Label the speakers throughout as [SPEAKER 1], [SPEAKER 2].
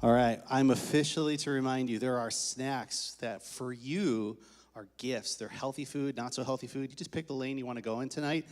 [SPEAKER 1] All right, I'm officially to remind you there are snacks that for you are gifts. They're healthy food, not so healthy food. You just pick the lane you want to go in tonight,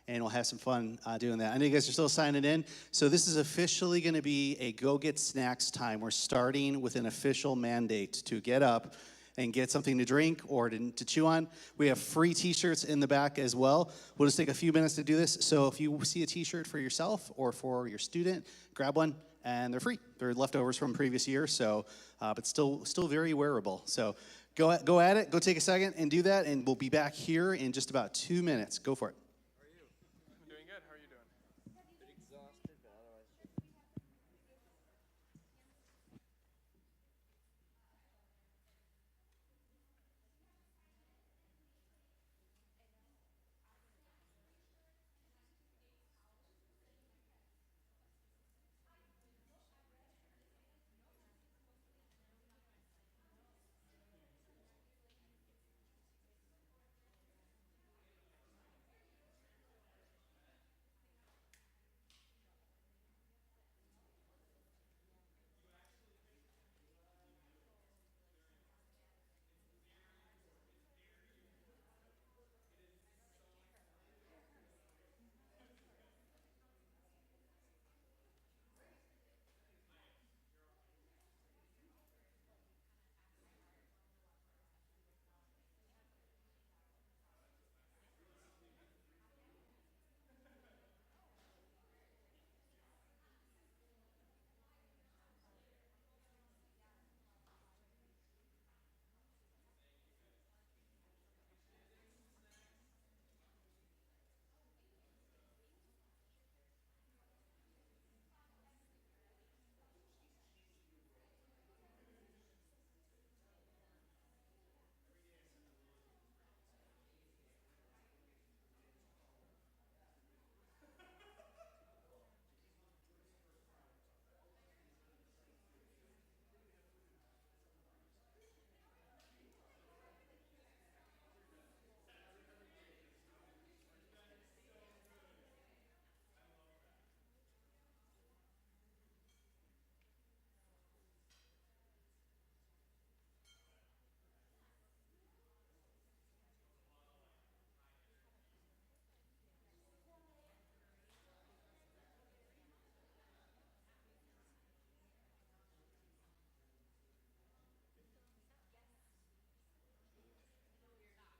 [SPEAKER 1] and we'll have some fun doing that. I know you guys are still signing in. So this is officially going to be a Go Get Snacks time. We're starting with an official mandate to get up and get something to drink or to chew on. We have free t-shirts in the back as well. We'll just take a few minutes to do this. So if you see a t-shirt for yourself or for your student, grab one, and they're free. They're leftovers from previous years, so but still very wearable. So go at it. Go take a second and do that, and we'll be back here in just about 2 minutes. Go for it.
[SPEAKER 2] How are you? I'm doing good. How are you doing?
[SPEAKER 3] A bit exhausted, but otherwise.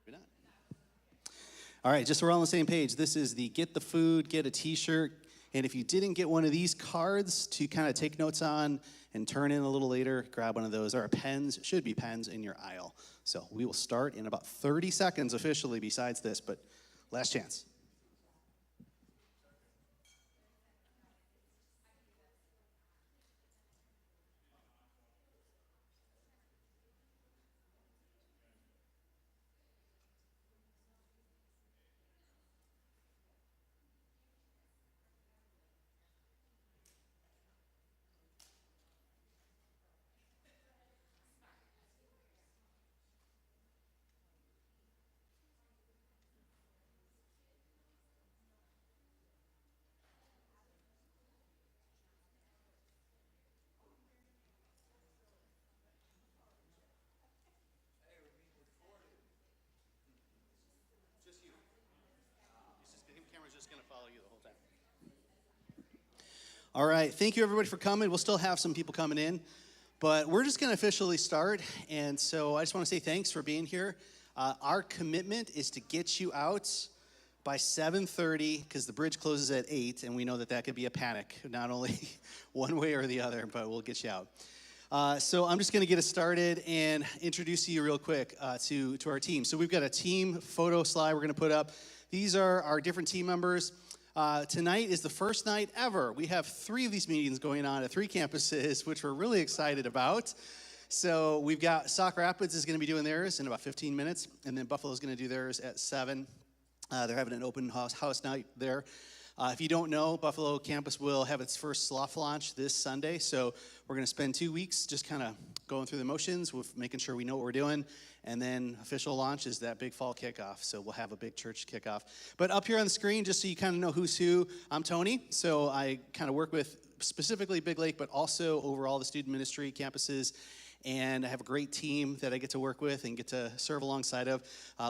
[SPEAKER 1] Maybe not. All right, just so we're all on the same page, this is the Get the Food, Get a T-shirt. And if you didn't get one of these cards to kind of take notes on and turn in a little later, grab one of those. There are pens, should be pens in your aisle. So we will start in about 30 seconds officially besides this, but last chance. Just going to follow you the whole time. All right, thank you everybody for coming. We'll still have some people coming in, but we're just going to officially start. And so I just want to say thanks for being here. Our commitment is to get you out by 7:30 because the bridge closes at 8, and we know that could be a panic, not only one way or the other, but we'll get you out. So I'm just going to get us started and introduce you real quick to our team. So we've got a team photo slide we're going to put up. These are our different team members. Tonight is the first night ever. We have 3 of these meetings going on at 3 campuses, which we're really excited about. So we've got Sauk Rapids is going to be doing theirs in about 15 minutes, and then Buffalo's going to do theirs at 7. They're having an open house night there. If you don't know, Buffalo campus will have its first soft launch this Sunday. So we're going to spend 2 weeks just kind of going through the motions with making sure we know what we're doing. And then official launch is that big fall kickoff. So we'll have a big church kickoff. But up here on the screen, just so you kind of know who's who, I'm Tony. So I kind of work with specifically Big Lake, but also over all the student ministry campuses. And I have a great team that I get to work with and get to serve alongside of.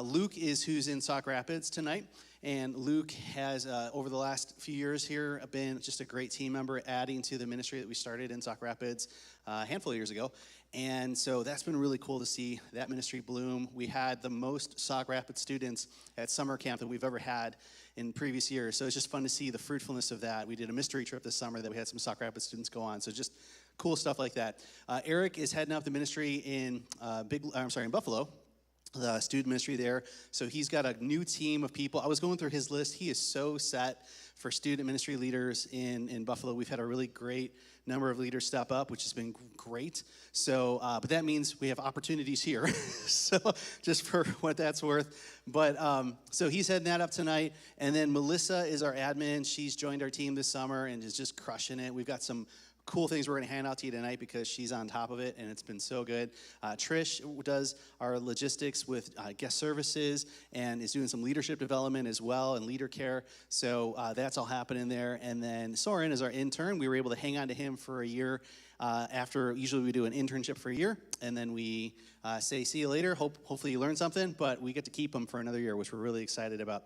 [SPEAKER 1] Luke is who's in Sauk Rapids tonight. And Luke has, over the last few years here, been just a great team member, adding to the ministry that we started in Sauk Rapids a handful of years ago. And so that's been really cool to see that ministry bloom. We had the most Sauk Rapids students at summer camp that we've ever had in previous years. So it's just fun to see the fruitfulness of that. We did a mystery trip this summer that we had some Sauk Rapids students go on. So just cool stuff like that. Eric is heading up the ministry in in Buffalo, the student ministry there. So he's got a new team of people. I was going through his list. He is so set for student ministry leaders in Buffalo. We've had a really great number of leaders step up, which has been great. So, but that means we have opportunities here. So just for what that's worth. But so he's heading that up tonight. And then Melissa is our admin. She's joined our team this summer and is just crushing it. We've got some cool things we're going to hand out to you tonight because she's on top of it, and it's been so good. Trish does our logistics with guest services and is doing some leadership development as well and leader care. So that's all happening there. And then Soren is our intern. We were able to hang on to him for a year after usually we do an internship for a year, and then we say, see you later. Hopefully you learn something, but we get to keep him for another year, which we're really excited about.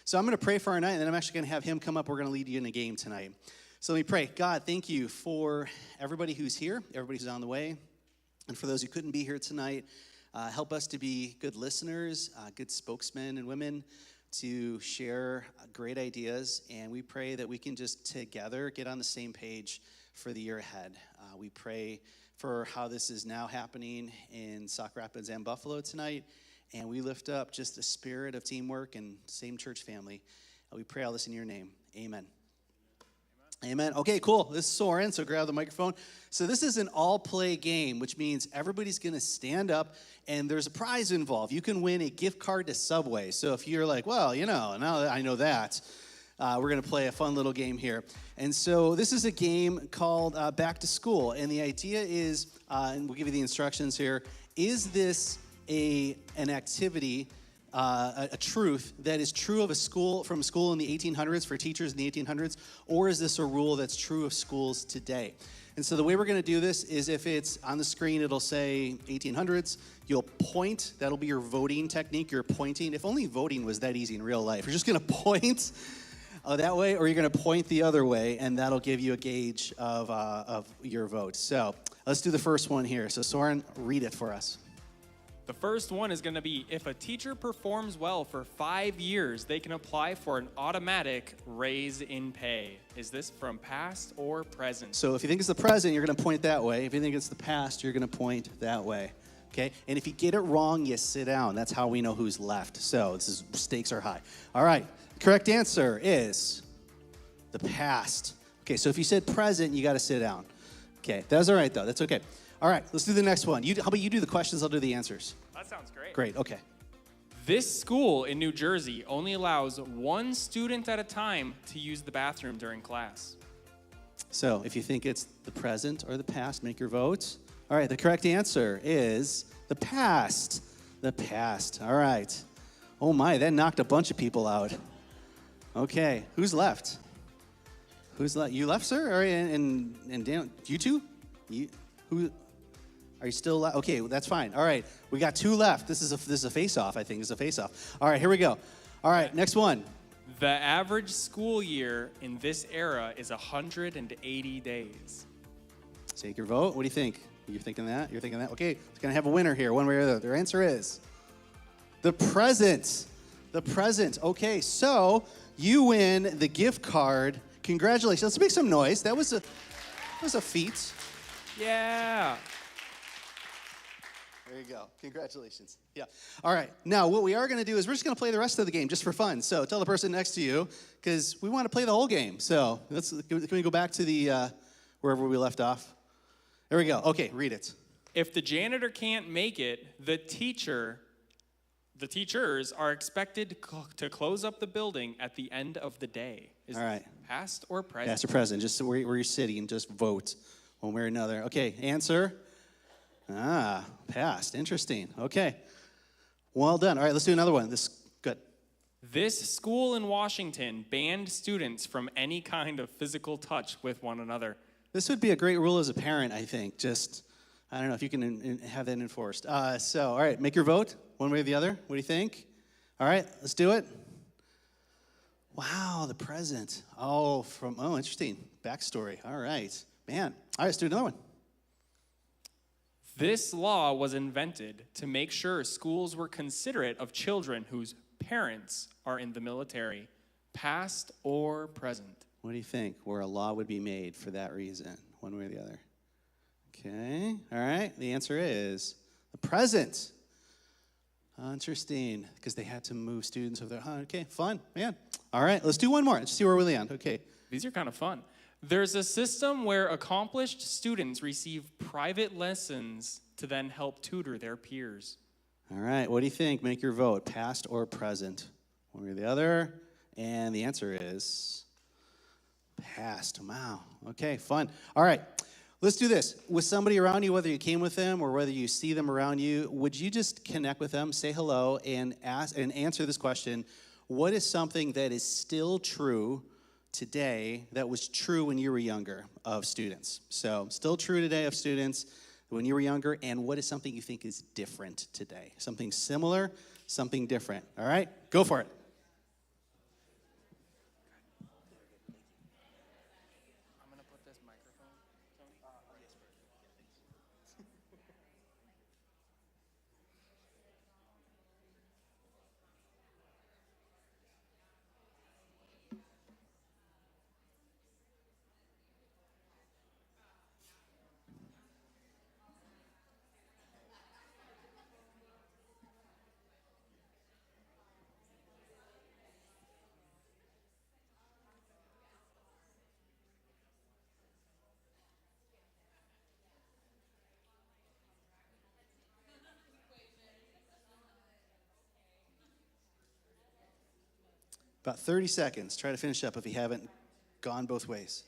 [SPEAKER 1] So I'm going to pray for our night, and then I'm actually going to have him come up. We're going to lead you in a game tonight. So let me pray. God, thank you for everybody who's here, everybody who's on the way, and for those who couldn't be here tonight. Help us to be good listeners, good spokesmen and women to share great ideas, and we pray that we can just together get on the same page for the year ahead. We pray for how this is now happening in Sauk Rapids and Buffalo tonight, and we lift up just the spirit of teamwork and same church family. We pray all this in your name. Amen. Amen. Okay, cool. This is Soren, so grab the microphone. So this is an all-play game, which means everybody's going to stand up, and there's a prize involved. You can win a gift card to Subway. So if you're like, well, now that I know that, we're going to play a fun little game here. And so this is a game called Back to School, and the idea is, and we'll give you the instructions here, is this an activity, a truth that is true of a school from school in the 1800s for teachers in the 1800s, or is this a rule that's true of schools today? And so the way we're going to do this is if it's on the screen, it'll say 1800s. You'll point. That'll be your voting technique. You're pointing. If only voting was that easy in real life. You're just going to point that way, or you're going to point the other way, and that'll give you a gauge of your vote. So let's do the first one here. So Soren, read it for us.
[SPEAKER 2] The first one is going to be, if a teacher performs well for 5 years, they can apply for an automatic raise in pay. Is this from past or present?
[SPEAKER 1] So if you think it's the present, you're going to point that way. If you think it's the past, you're going to point that way. Okay? And if you get it wrong, you sit down. That's how we know who's left. So stakes are high. All right. Correct answer is the past. Okay, so if you said present, you got to sit down. Okay, that's all right, though. That's okay. All right, let's do the next one. How about you do the questions, I'll do the answers.
[SPEAKER 2] That sounds great.
[SPEAKER 1] Great, okay.
[SPEAKER 2] This school in New Jersey only allows one student at a time to use the bathroom during class.
[SPEAKER 1] So if you think it's the present or the past, make your vote. All right, the correct answer is the past. The past, all right. Oh my, that knocked a bunch of people out. Okay, who's left? Who's left? You left, sir? All right, and Dan, you two? Who? Are you still left? Okay, well, that's fine. All right, we got two left. This is a face-off, I think. This is a face-off. All right, here we go. All right, next one.
[SPEAKER 2] The average school year in this era is 180 days.
[SPEAKER 1] Take your vote. What do you think? You're thinking that? You're thinking that? Okay, it's going to have a winner here, one way or the other. Their answer is the present. The present. Okay, so you win the gift card. Congratulations. Let's make some noise. That was a feat.
[SPEAKER 2] Yeah.
[SPEAKER 1] There you go. Congratulations. Yeah. All right. Now, what we are going to do is we're just going to play the rest of the game just for fun. So tell the person next to you, because we want to play the whole game. So can we go back to the wherever we left off? There we go. Okay, read it.
[SPEAKER 2] If the janitor can't make it, the teachers are expected to close up the building at the end of the day. Is
[SPEAKER 1] All right.
[SPEAKER 2] Past or present?
[SPEAKER 1] Past or present. Just where you're sitting, just vote one way or another. Okay, answer. Past. Interesting. Okay. Well done. All right, let's do another one. Good.
[SPEAKER 2] This school in Washington banned students from any kind of physical touch with one another.
[SPEAKER 1] This would be a great rule as a parent, I think. Just, I don't know if you can have that enforced. All right, make your vote one way or the other. What do you think? All right, let's do it. Wow, the present. Oh, interesting. Backstory. All right. Man. All right, let's do another one.
[SPEAKER 2] This law was invented to make sure schools were considerate of children whose parents are in the military, past or present.
[SPEAKER 1] What do you think? Where a law would be made for that reason, one way or the other? Okay. All right. The answer is the present. Interesting, because they had to move students over there. Okay, fun, man. All right, let's do one more. Let's see where we land. Okay.
[SPEAKER 2] These are kind of fun. There's a system where accomplished students receive private lessons to then help tutor their peers.
[SPEAKER 1] All right, what do you think? Make your vote, past or present, one way or the other. And the answer is past. Wow. Okay, fun. All right. Let's do this. With somebody around you, whether you came with them or whether you see them around you, would you just connect with them, say hello, and ask and answer this question: what is something that is still true today that was true when you were younger of students? So, still true today of students when you were younger, and what is something you think is different today? Something similar, something different. All right? Go for it. About 30 seconds. Try to finish up if you haven't gone both ways.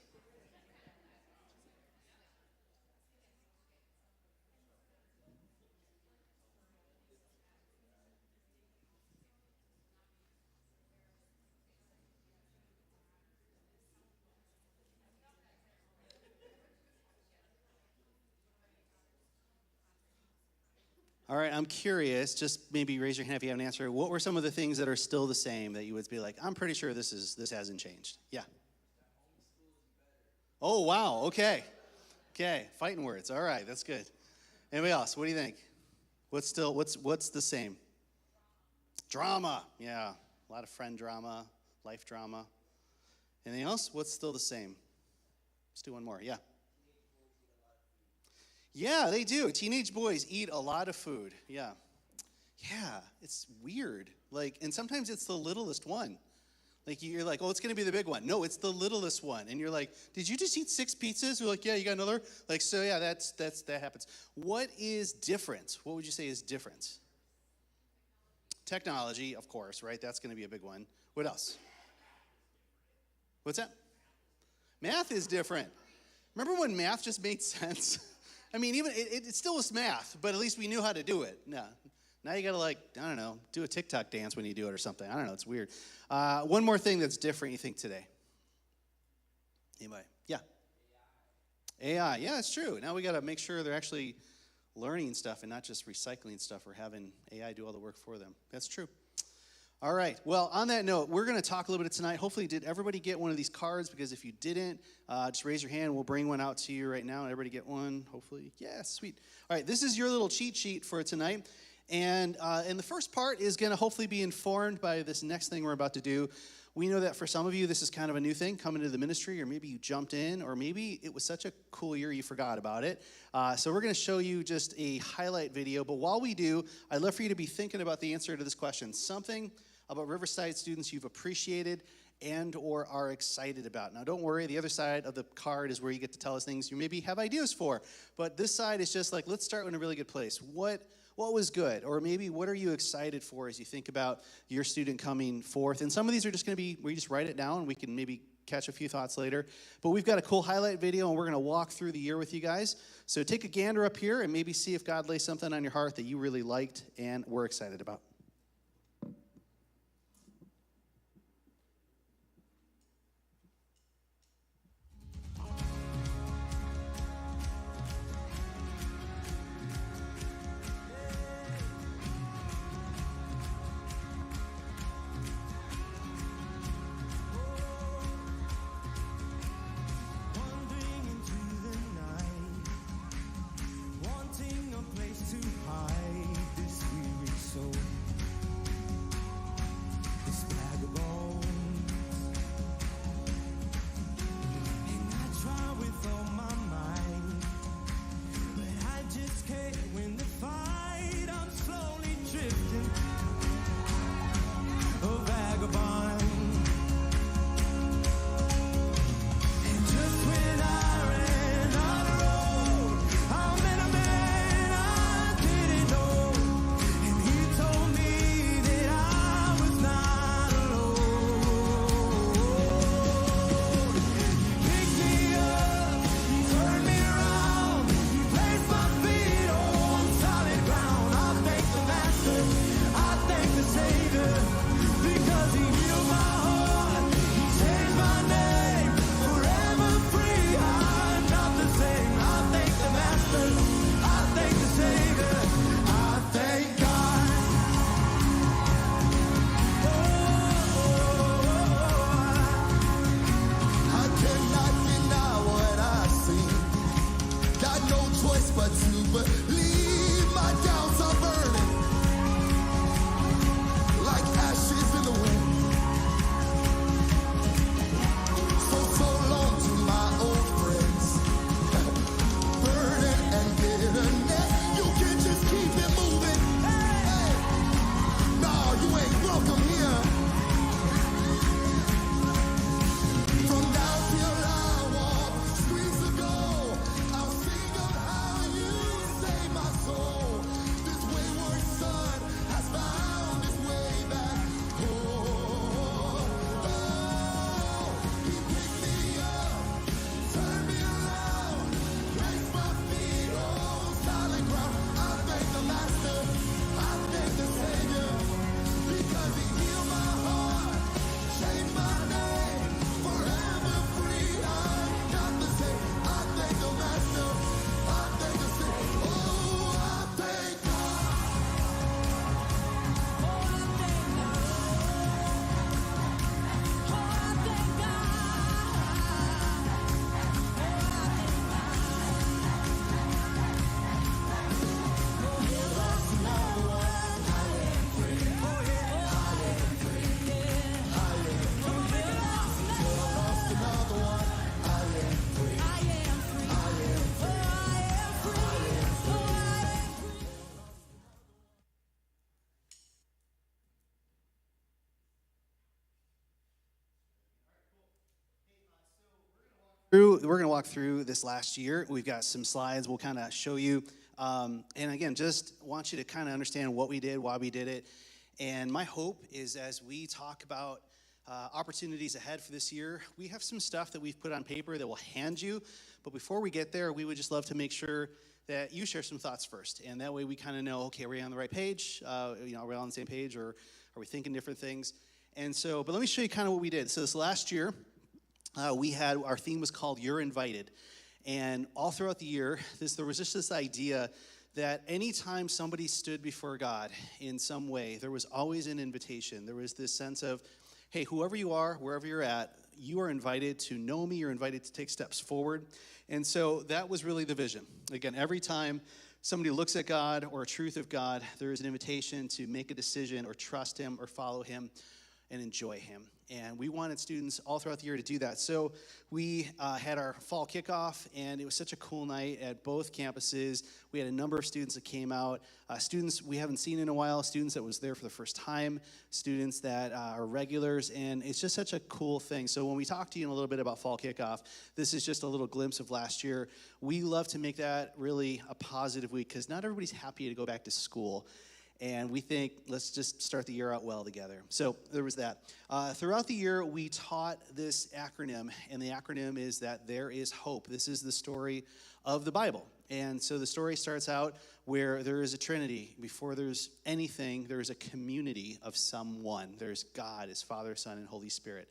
[SPEAKER 1] All right, I'm curious, just maybe raise your hand if you have an answer. What were some of the things that are still the same that you would be like, I'm pretty sure this hasn't changed? Yeah. Oh, wow, okay. Okay, fighting words. All right, that's good. Anybody else? What do you think? What's the same? Drama. Yeah, a lot of friend drama, life drama. Anything else? What's still the same? Let's do one more. Yeah. Yeah, they do. Teenage boys eat a lot of food. Yeah. Yeah, it's weird. And sometimes it's the littlest one. You're like, oh, it's going to be the big one. No, it's the littlest one. And you're like, did you just eat 6 pizzas? We're like, yeah, you got another? So yeah, that happens. What is different? What would you say is different? Technology, of course, right? That's going to be a big one. What else? What's that? Math is different. Remember when math just made sense? I mean, even it still was math, but at least we knew how to do it. No. Now you got to, I don't know, do a TikTok dance when you do it or something. I don't know. It's weird. One more thing that's different, you think, today? Anybody? Yeah. AI. Yeah, it's true. Now we got to make sure they're actually learning stuff and not just recycling stuff or having AI do all the work for them. That's true. All right. Well, on that note, we're going to talk a little bit tonight. Hopefully, did everybody get one of these cards? Because if you didn't, just raise your hand. We'll bring one out to you right now. Everybody get one, hopefully. Yeah, sweet. All right. This is your little cheat sheet for tonight. And the first part is going to hopefully be informed by this next thing we're about to do. We know that for some of you, this is kind of a new thing, coming to the ministry, or maybe you jumped in, or maybe it was such a cool year you forgot about it. So we're going to show you just a highlight video. But while we do, I'd love for you to be thinking about the answer to this question. Something about Riverside students you've appreciated and or are excited about. Now, don't worry. The other side of the card is where you get to tell us things you maybe have ideas for. But this side is just let's start in a really good place. What was good? Or maybe what are you excited for as you think about your student coming forth? And some of these are just going to be where you just write it down. We can maybe catch a few thoughts later. But we've got a cool highlight video, and we're going to walk through the year with you guys. So take a gander up here and maybe see if God lays something on your heart that you really liked and were excited about.
[SPEAKER 4] believe my doubts are burning like ashes in the wind. So long to my old friends, burden and bitterness. You can just keep it moving. Hey, no, you ain't welcome here. From now till I walk streets of gold, I'll sing of how you saved my soul. This wayward son has found his way back home. He picked me up, turned me around, placed my feet on solid ground. I thank the Master, I thank the Savior, because He healed my heart, changed my name, forever free. I got the same. I thank the Master, I thank the Savior. Oh, I thank God.
[SPEAKER 1] We're going to walk through this last year. We've got some slides we'll kind of show you. And again, just want you to kind of understand what we did, why we did it. And my hope is as we talk about opportunities ahead for this year, we have some stuff that we've put on paper that we'll hand you. But before we get there, we would just love to make sure that you share some thoughts first. And that way we kind of know, okay, are we on the right page? Are we all on the same page, or are we thinking different things? And so, but let me show you kind of what we did. So this last year, our theme was called You're Invited. And all throughout the year, there was just this idea that anytime somebody stood before God in some way, there was always an invitation. There was this sense of, hey, whoever you are, wherever you're at, you are invited to know me, you're invited to take steps forward. And so that was really the vision. Again, every time somebody looks at God or a truth of God, there is an invitation to make a decision or trust Him or follow Him and enjoy Him. And we wanted students all throughout the year to do that. So we had our fall kickoff, and it was such a cool night at both campuses. We had a number of students that came out, students we haven't seen in a while, students that was there for the first time, students that are regulars, and it's just such a cool thing. So when we talk to you in a little bit about fall kickoff, this is just a little glimpse of last year. We love to make that really a positive week because not everybody's happy to go back to school. And we think, let's just start the year out well together. So there was that. Throughout the year, we taught this acronym, and the acronym is that there is hope. This is the story of the Bible. And so the story starts out where there is a Trinity. Before there's anything, there's a community of someone. There's God, His Father, Son, and Holy Spirit.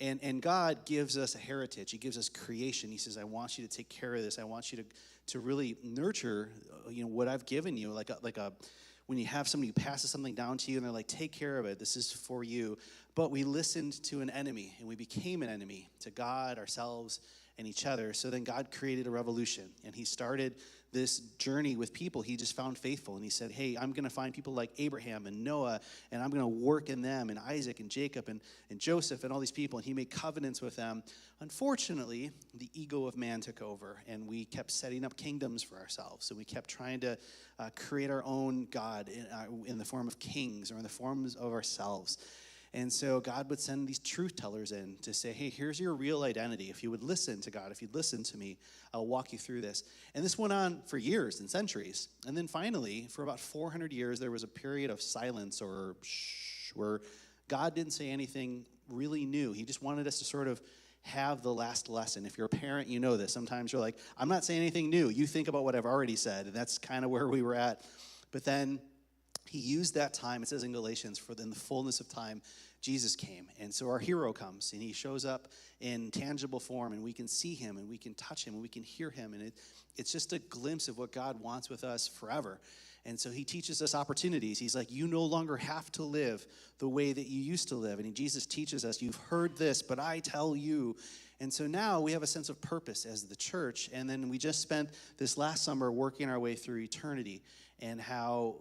[SPEAKER 1] And God gives us a heritage. He gives us creation. He says, I want you to take care of this. I want you to really nurture what I've given you, like a when you have somebody who passes something down to you and they're like, take care of it, this is for you. But we listened to an enemy, and we became an enemy to God, ourselves, and each other. So then God created a revolution, and He started this journey with people He just found faithful. And He said, hey, I'm going to find people like Abraham and Noah, and I'm going to work in them, and Isaac and Jacob and Joseph and all these people. And He made covenants with them. Unfortunately, the ego of man took over, and we kept setting up kingdoms for ourselves. And we kept trying to create our own God in the form of kings or in the forms of ourselves. And so God would send these truth tellers in to say, hey, here's your real identity. If you would listen to God, if you'd listen to me, I'll walk you through this. And this went on for years and centuries. And then finally, for about 400 years, there was a period of silence or shh, where God didn't say anything really new. He just wanted us to sort of have the last lesson. If you're a parent, you know this. Sometimes you're like, I'm not saying anything new. You think about what I've already said. And that's kind of where we were at. But then He used that time, it says in Galatians, for in the fullness of time, Jesus came. And so our hero comes, and He shows up in tangible form, and we can see Him, and we can touch Him, and we can hear Him. And it's just a glimpse of what God wants with us forever. And so He teaches us opportunities. He's like, you no longer have to live the way that you used to live. And Jesus teaches us, you've heard this, but I tell you. And so now we have a sense of purpose as the church. And then we just spent this last summer working our way through eternity and how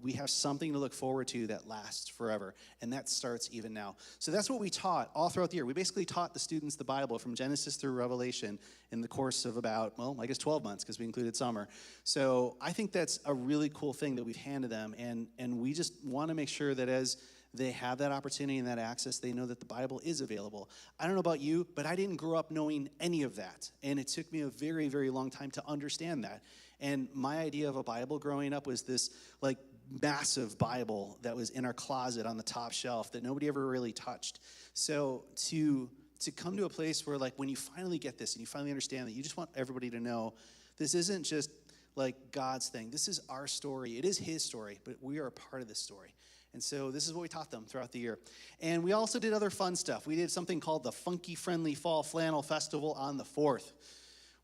[SPEAKER 1] we have something to look forward to that lasts forever. And that starts even now. So that's what we taught all throughout the year. We basically taught the students the Bible from Genesis through Revelation in the course of about, 12 months because we included summer. So I think that's a really cool thing that we've handed them. And we just want to make sure that as they have that opportunity and that access, they know that the Bible is available. I don't know about you, but I didn't grow up knowing any of that. And it took me a very, very long time to understand that. And my idea of a Bible growing up was this like massive Bible that was in our closet on the top shelf that nobody ever really touched. So to come to a place where like when you finally get this and you finally understand that, you just want everybody to know this isn't just like God's thing. This is our story. It is his story, but we are a part of this story. And so this is what we taught them throughout the year. And we also did other fun stuff. We did something called the Funky Friendly Fall Flannel Festival on the 4th,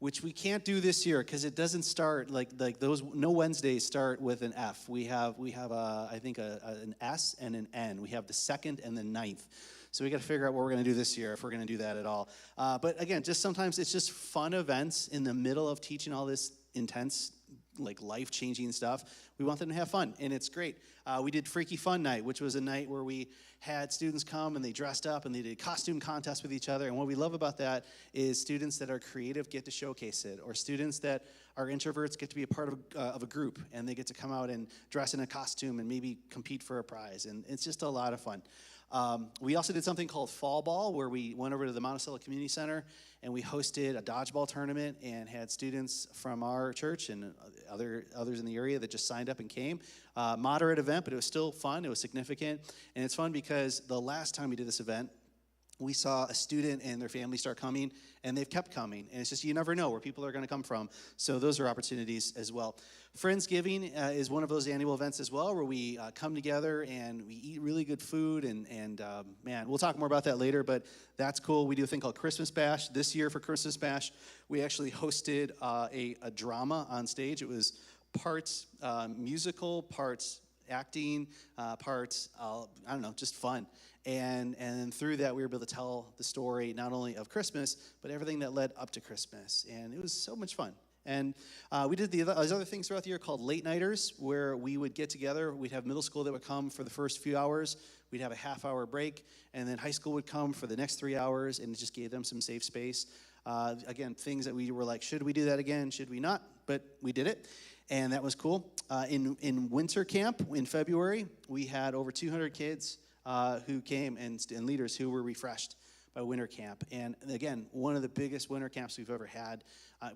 [SPEAKER 1] which we can't do this year because it doesn't start like those. No Wednesdays start with an F. We have I think an S and an N. We have the 2nd and the 9th. So we got to figure out what we're going to do this year if we're going to do that at all. But again, just sometimes it's just fun events in the middle of teaching all this intense, like life-changing stuff. We want them to have fun, and it's great. We did Freaky Fun Night, which was a night where we had students come and they dressed up and they did costume contests with each other. And what we love about that is students that are creative get to showcase it, or students that are introverts get to be a part of a group, and they get to come out and dress in a costume and maybe compete for a prize. And it's just a lot of fun. We also did something called Fall Ball, where we went over to the Monticello Community Center and we hosted a dodgeball tournament and had students from our church and others in the area that just signed up and came. Moderate event, but it was still fun. It was significant. And it's fun because the last time we did this event, we saw a student and their family start coming, and they've kept coming. And it's just, you never know where people are going to come from. So those are opportunities as well. Friendsgiving is one of those annual events as well, where we come together and we eat really good food. And man, we'll talk more about that later, but that's cool. We do a thing called Christmas Bash. This year for Christmas Bash, we actually hosted a drama on stage. It was parts musical, parts acting, parts, just fun. And through that, we were able to tell the story not only of Christmas, but everything that led up to Christmas. And it was so much fun. And we did these other things throughout the year called late nighters, where we would get together. We'd have middle school that would come for the first few hours. We'd have a half-hour break. And then high school would come for the next 3 hours, and it just gave them some safe space. Again, things that we were like, should we do that again? Should we not? But we did it. And that was cool. In winter camp in February, we had over 200 kids who came and leaders who were refreshed by winter camp. And again, one of the biggest winter camps we've ever had.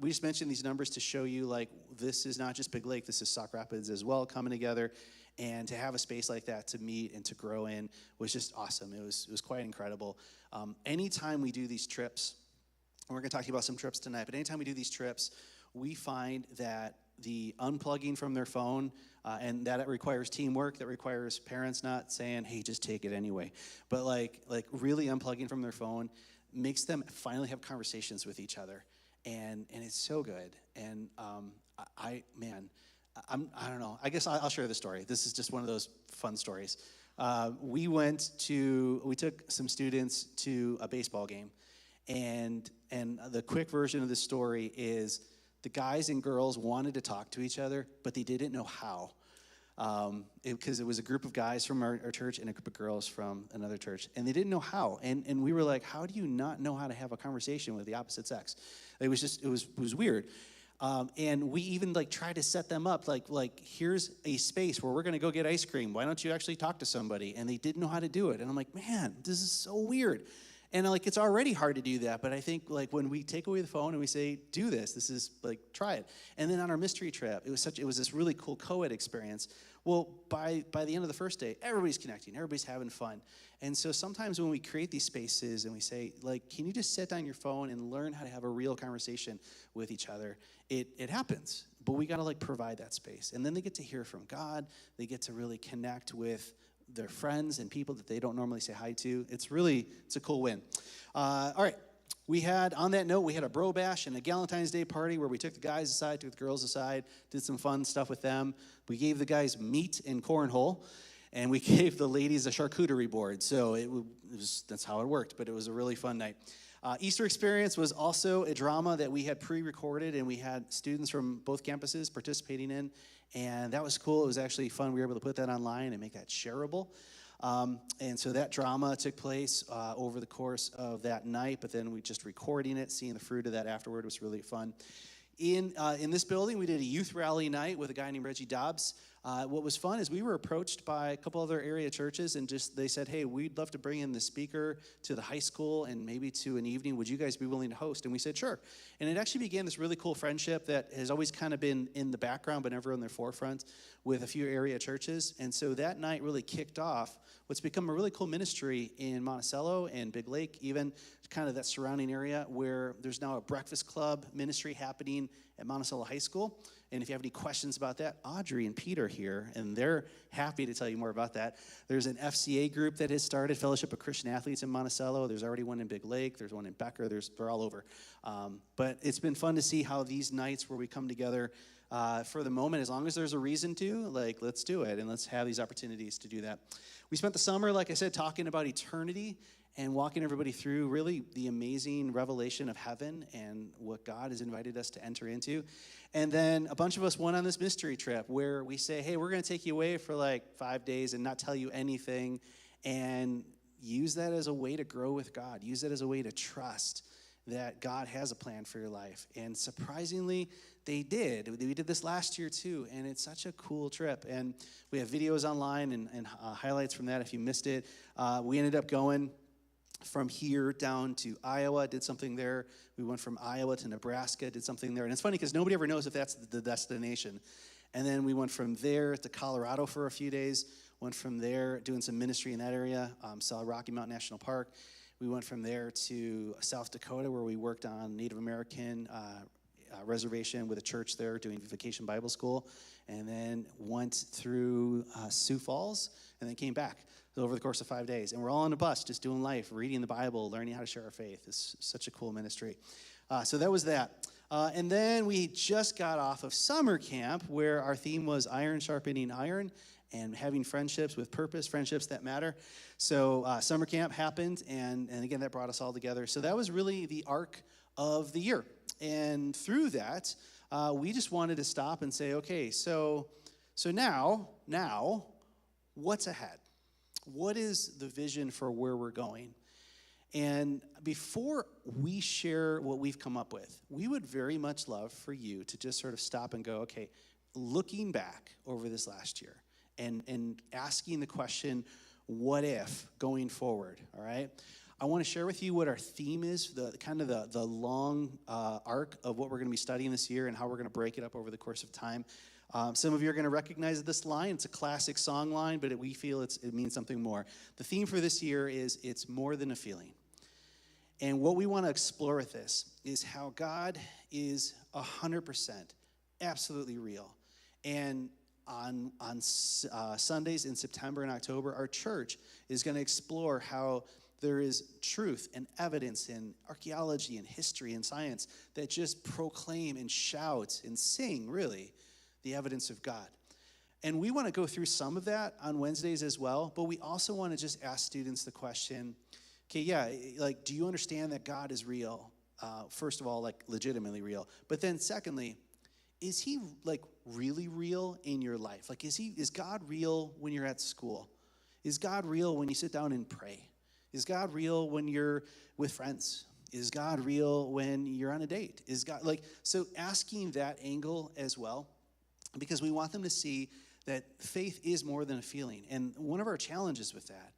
[SPEAKER 1] We just mentioned these numbers to show you, like, this is not just Big Lake, this is Sauk Rapids as well coming together. And to have a space like that to meet and to grow in was just awesome. It was quite incredible. Anytime we do these trips, and we're going to talk to you about some trips tonight, but anytime we do these trips, we find that the unplugging from their phone, and that it requires teamwork, that requires parents not saying, hey, just take it anyway. But like really unplugging from their phone makes them finally have conversations with each other. And it's so good. And I don't know. I guess I'll share the story. This is just one of those fun stories. We took some students to a baseball game. And the quick version of the story is the guys and girls wanted to talk to each other, but they didn't know how. Because it was a group of guys from our church and a group of girls from another church, and they didn't know how. And we were like, how do you not know how to have a conversation with the opposite sex? It was weird. And we even tried to set them up, like here's a space where we're going to go get ice cream. Why don't you actually talk to somebody? And they didn't know how to do it. And I'm like, man, this is so weird. And it's already hard to do that, but I think when we take away the phone and we say, do this is try it. And then on our mystery trip, it was this really cool co-ed experience. Well, by the end of the first day, everybody's connecting, everybody's having fun. And so sometimes when we create these spaces and we say, can you just set down your phone and learn how to have a real conversation with each other, it happens. But we got to provide that space. And then they get to hear from God. They get to really connect with their friends and people that they don't normally say hi to. It's a cool win. All right. On that note, we had a bro bash and a Galentine's Day party where we took the guys aside, took the girls aside, did some fun stuff with them. We gave the guys meat and cornhole, and we gave the ladies a charcuterie board. So that's how it worked, but it was a really fun night. Easter Experience was also a drama that we had pre-recorded, and we had students from both campuses participating in, and that was cool. It was actually fun. We were able to put that online and make that shareable. And so that drama took place over the course of that night, but then we just recording it, seeing the fruit of that afterward was really fun. In this building, we did a youth rally night with a guy named Reggie Dobbs. What was fun is we were approached by a couple other area churches, and they said, hey, we'd love to bring in the speaker to the high school and maybe to an evening. Would you guys be willing to host? And we said, sure. And it actually began this really cool friendship that has always kind of been in the background but never in the forefront with a few area churches. And so that night really kicked off what's become a really cool ministry in Monticello and Big Lake, even kind of that surrounding area, where there's now a breakfast club ministry happening at Monticello High School. And if you have any questions about that, Audrey and Pete are here, and they're happy to tell you more about that. There's an FCA group that has started, Fellowship of Christian Athletes in Monticello. There's already one in Big Lake. There's one in Becker. They're all over. But it's been fun to see how these nights where we come together for the moment, as long as there's a reason to, let's do it, and let's have these opportunities to do that. We spent the summer, like I said, talking about eternity and walking everybody through really the amazing revelation of heaven and what God has invited us to enter into. And then a bunch of us went on this mystery trip where we say, hey, we're going to take you away for 5 days and not tell you anything, and use that as a way to grow with God. Use that as a way to trust that God has a plan for your life. And surprisingly, they did. We did this last year too, and it's such a cool trip. And we have videos online and highlights from that if you missed it. We ended up going from here down to Iowa, did something there. We went from Iowa to Nebraska, did something there. And it's funny because nobody ever knows if that's the destination. And then we went from there to Colorado for a few days, went from there doing some ministry in that area, saw Rocky Mountain National Park. We went from there to South Dakota, where we worked on Native American reservation with a church there doing Vacation Bible School, and then went through Sioux Falls, and then came back over the course of 5 days. And we're all on a bus just doing life, reading the Bible, learning how to share our faith. It's such a cool ministry. So that was that. And then we just got off of summer camp, where our theme was iron sharpening iron and having friendships with purpose, friendships that matter. So summer camp happened, and again, that brought us all together. So that was really the arc of the year. And through that, we just wanted to stop and say, okay, so now, what's ahead? What is the vision for where we're going? And before we share what we've come up with, we would very much love for you to just sort of stop and go, okay, looking back over this last year and asking the question, what if, going forward, all right? I want to share with you what our theme is, the long arc of what we're going to be studying this year and how we're going to break it up over the course of time. Some of you are going to recognize this line. It's a classic song line, but we feel it means something more. The theme for this year is it's more than a feeling. And what we want to explore with this is how God is 100% absolutely real. And on Sundays in September and October, our church is going to explore how there is truth and evidence in archaeology and history and science that just proclaim and shout and sing, really, the evidence of God. And we want to go through some of that on Wednesdays as well, but we also want to just ask students the question, okay, yeah, do you understand that God is real? First of all, legitimately real. But then secondly, is he really real in your life? Is God real when you're at school? Is God real when you sit down and pray? Is God real when you're with friends? Is God real when you're on a date? Is God so asking that angle as well, because we want them to see that faith is more than a feeling. And one of our challenges with that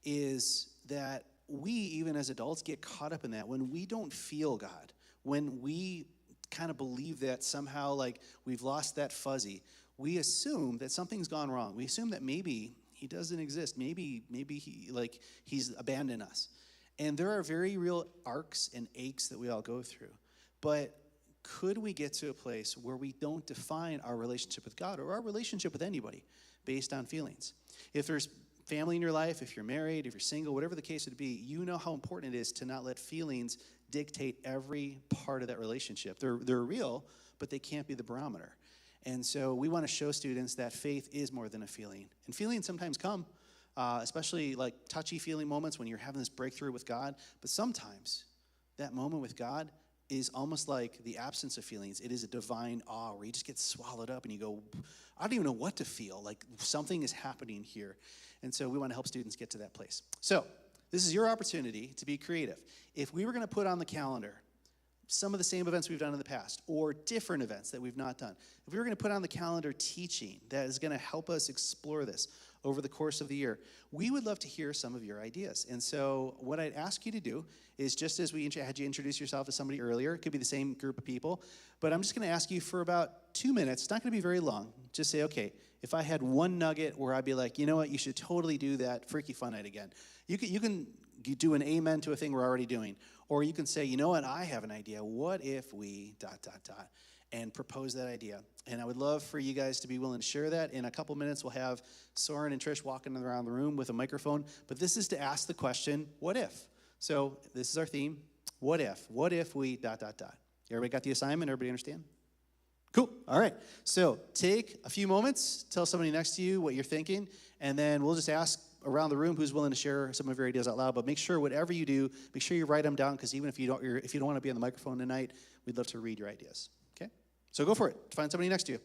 [SPEAKER 1] is that we, even as adults, get caught up in that. When we don't feel God, when we kind of believe that somehow we've lost that fuzzy, we assume that something's gone wrong. We assume that maybe he doesn't exist. Maybe he's abandoned us. And there are very real arcs and aches that we all go through. But could we get to a place where we don't define our relationship with God or our relationship with anybody based on feelings? If there's family in your life, if you're married, if you're single, whatever the case would be, you know how important it is to not let feelings dictate every part of that relationship. They're real, but they can't be the barometer. And so we want to show students that faith is more than a feeling. And feelings sometimes come, especially touchy feeling moments when you're having this breakthrough with God, but sometimes that moment with God is almost like the absence of feelings. It is a divine awe where you just get swallowed up and you go, I don't even know what to feel. Like something is happening here. And so we want to help students get to that place. So this is your opportunity to be creative. If we were going to put on the calendar some of the same events we've done in the past or different events that we've not done, if we were going to put on the calendar teaching that is going to help us explore this over the course of the year, we would love to hear some of your ideas. And so what I'd ask you to do is, just as we had you introduce yourself to somebody earlier, it could be the same group of people, but I'm just going to ask you for about 2 minutes. It's not going to be very long. Just say, okay, if I had one nugget where I'd be like, you know what, you should totally do that Freaky Fun Night again. You can do an amen to a thing we're already doing. Or you can say, you know what, I have an idea. What if we ... and propose that idea. And I would love for you guys to be willing to share that. In a couple minutes, we'll have Soren and Trish walking around the room with a microphone. But this is to ask the question, what if? So this is our theme. What if? What if we ... Everybody got the assignment? Everybody understand? Cool. All right. So take a few moments, tell somebody next to you what you're thinking, and then we'll just ask around the room who's willing to share some of your ideas out loud. But make sure whatever you do, make sure you write them down, because even if you don't want to be on the microphone tonight, we'd love to read your ideas. Okay? So go for it. Find somebody next to you.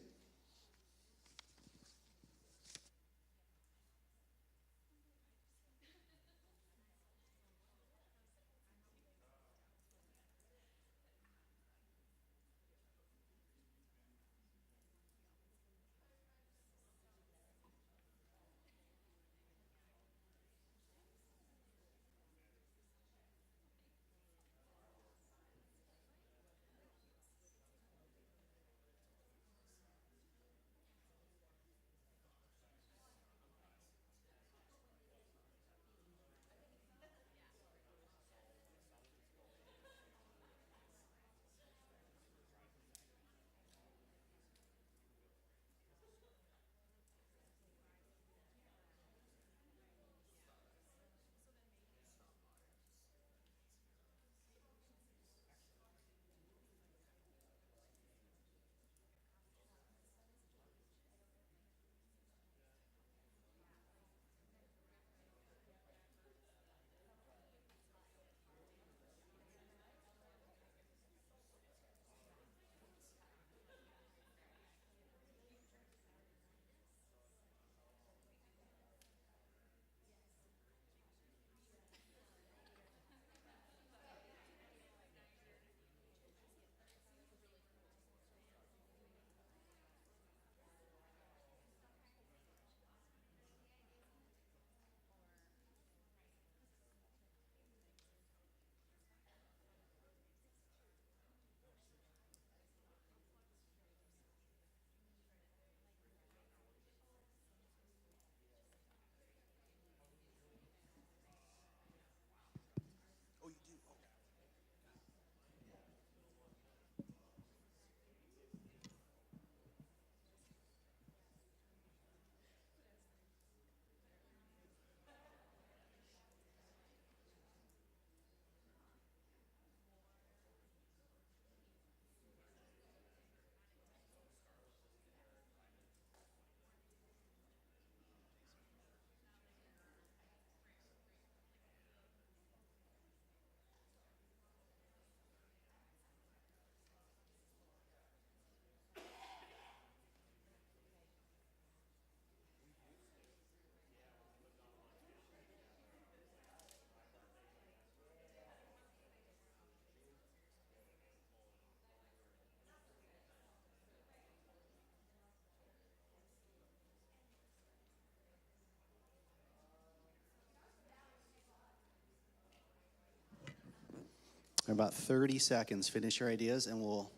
[SPEAKER 1] In about 30 seconds, finish your ideas, and we'll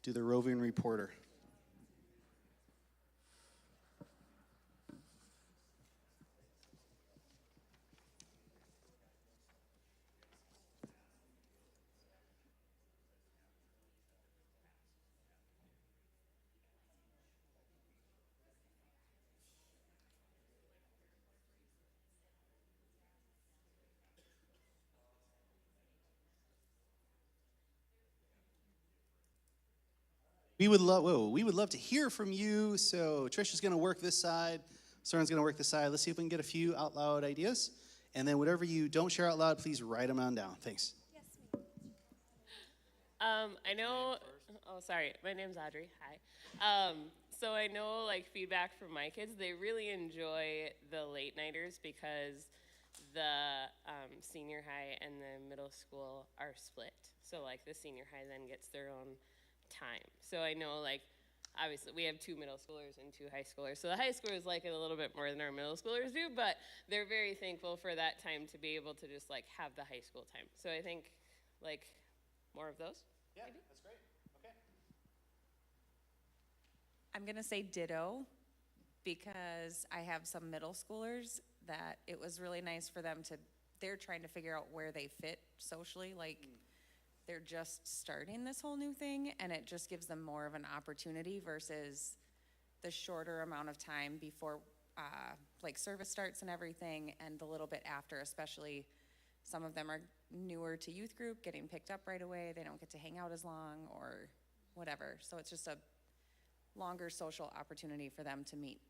[SPEAKER 1] do the roving reporter. We would love to hear from you. So Trisha's going to work this side. Soren's going to work this side. Let's see if we can get a few out loud ideas. And then whatever you don't share out loud, please write them on down. Thanks.
[SPEAKER 5] Yes, ma'am. I know. Oh, sorry. My name's Audrey. Hi. So I know, like, feedback from my kids, they really enjoy the late nighters because the senior high and the middle school are split. So, like, the senior high then gets their own time. So I know, like, obviously we have 2 middle schoolers and 2 high schoolers. So the high schoolers like it a little bit more than our middle schoolers do, but they're very thankful for that time to be able to just, like, have the high school time. So I think, like, more of those.
[SPEAKER 1] Yeah, that's great. Okay.
[SPEAKER 6] I'm gonna say ditto, because I have some middle schoolers that it was really nice for them to, they're trying to figure out where they fit socially, like, they're just starting this whole new thing, and it just gives them more of an opportunity versus the shorter amount of time before, like, service starts and everything, and the little bit after, especially some of them are newer to youth group, getting picked up right away, they don't get to hang out as long or whatever, so it's just a longer social opportunity for them to meet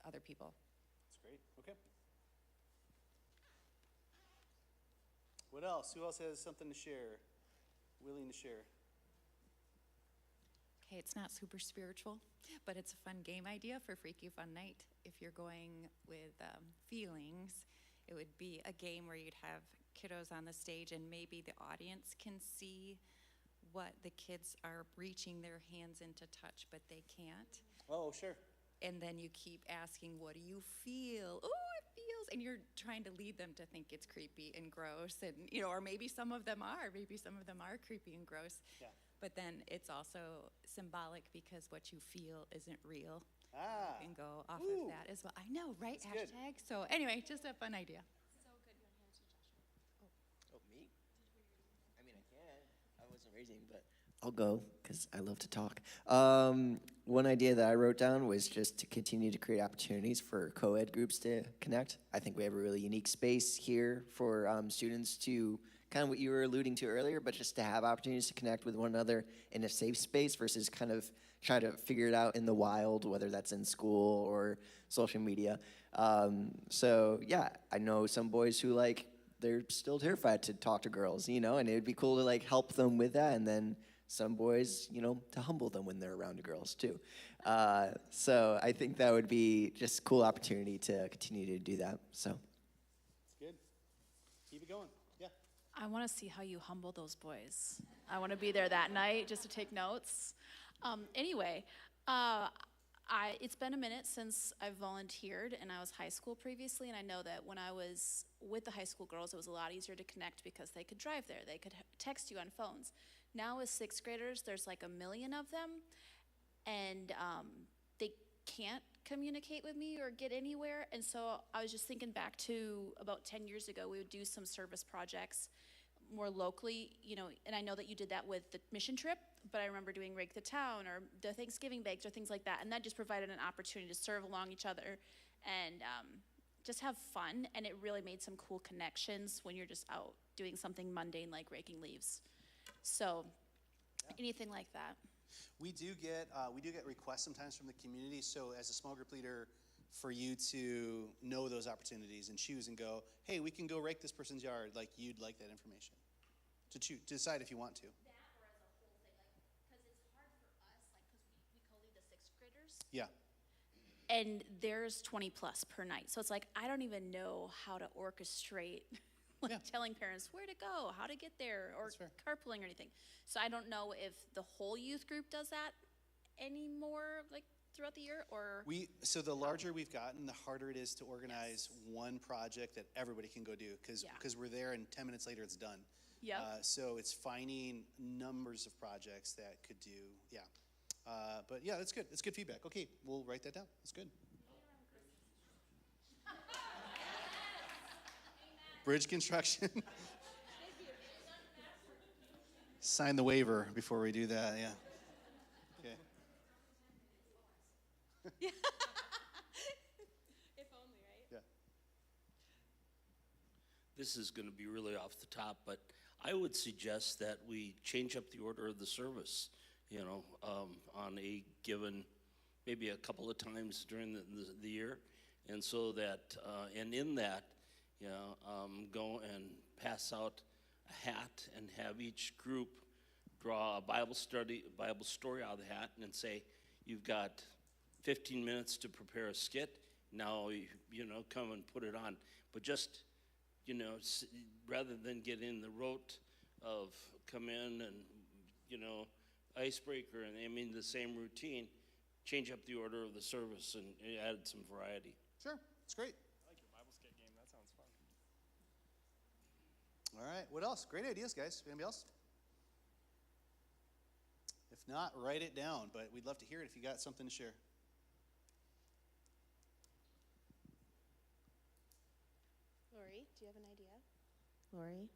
[SPEAKER 6] other people.
[SPEAKER 1] That's great. Okay. What else? Who else has something to share? Willing to share?
[SPEAKER 7] Okay, it's not super spiritual, but it's a fun game idea for Freaky Fun Night. If you're going with feelings, it would be a game where you'd have kiddos on the stage and maybe the audience can see what the kids are reaching their hands in to touch, but they can't.
[SPEAKER 1] Oh, sure.
[SPEAKER 7] And then you keep asking, what do you feel? Oh, it feels, and you're trying to lead them to think it's creepy and gross, and, you know, or maybe some of them are creepy and gross.
[SPEAKER 1] Yeah.
[SPEAKER 7] But then it's also symbolic because what you feel isn't real.
[SPEAKER 1] Ah.
[SPEAKER 7] You can go off
[SPEAKER 1] Ooh.
[SPEAKER 7] of that as well. I know, right?
[SPEAKER 1] That's good.
[SPEAKER 7] Hashtag. So anyway, just a fun idea.
[SPEAKER 3] Oh, me? I mean, I can. I wasn't raising, but I'll go because I love to talk. One idea that I wrote down was just to continue to create opportunities for co-ed groups to connect. I think we have a really unique space here for students to, kind of what you were alluding to earlier, but just to have opportunities to connect with one another in a safe space versus kind of try to figure it out in the wild, whether that's in school or social media. So yeah, I know some boys who, like, they're still terrified to talk to girls, you know, and it would be cool to, like, help them with that, and then some boys, you know, to humble them when they're around girls too. So I think that would be just a cool opportunity to continue to do that. So.
[SPEAKER 1] That's good. Keep it going. Yeah.
[SPEAKER 8] I want to see how you humble those boys. I want to be there that night just to take notes. Anyway, it's been a minute since I've volunteered, and I was high school previously, and I know that when I was with the high school girls, it was a lot easier to connect because they could drive there. They could text you on phones. Now as 6th graders, there's like 1 million of them, and they can't communicate with me or get anywhere. And so I was just thinking back to about 10 years ago, we would do some service projects more locally, you know, and I know that you did that with the mission trip, but I remember doing Rake the Town or the Thanksgiving bags or things like that, and that just provided an opportunity to serve along each other and just have fun, and it really made some cool connections when you're just out doing something mundane like raking leaves. So anything like that.
[SPEAKER 1] We do get requests sometimes from the community. So as a small group leader, for you to know those opportunities and choose and go, hey, we can go rake this person's yard. Like, you'd like that information to choose, to decide if you want to.
[SPEAKER 8] That or as a whole thing, like, because it's hard for us, like, because we co-lead the 6th graders.
[SPEAKER 1] Yeah.
[SPEAKER 8] And there's 20 plus per night. So it's like, I don't even know how to orchestrate, like, telling parents where to go, how to get there, or carpooling or anything. So I don't know if the whole youth group does that anymore, like, throughout the year, or?
[SPEAKER 1] So the larger we've gotten, the harder it is to organize one project that everybody can go do, because we're there and 10 minutes later it's done.
[SPEAKER 8] Yep.
[SPEAKER 1] So it's finding numbers of projects that could do, but yeah, that's good. It's good feedback. Okay, we'll write that down. That's good. Bridge construction. Sign the waiver before we do that, yeah. Okay.
[SPEAKER 8] If only, right?
[SPEAKER 1] Yeah.
[SPEAKER 9] This is going to be really off the top, but I would suggest that we change up the order of the service, you know, on a given, maybe a couple of times during the year. And so that, and in that, you know, go and pass out a hat and have each group draw a Bible study, a Bible story out of the hat, and then say, you've got 15 minutes to prepare a skit. Now, come and put it on. But just, rather than get in the rote of come in and, icebreaker, and the same routine, change up the order of the service and add some variety.
[SPEAKER 1] Sure, it's great.
[SPEAKER 2] I like your Bible skit game. That sounds fun.
[SPEAKER 1] All right, what else? Great ideas, guys. Anybody else? If not, write it down, but we'd love to hear it if you got something to share.
[SPEAKER 10] Lori, do you have an idea? Lori?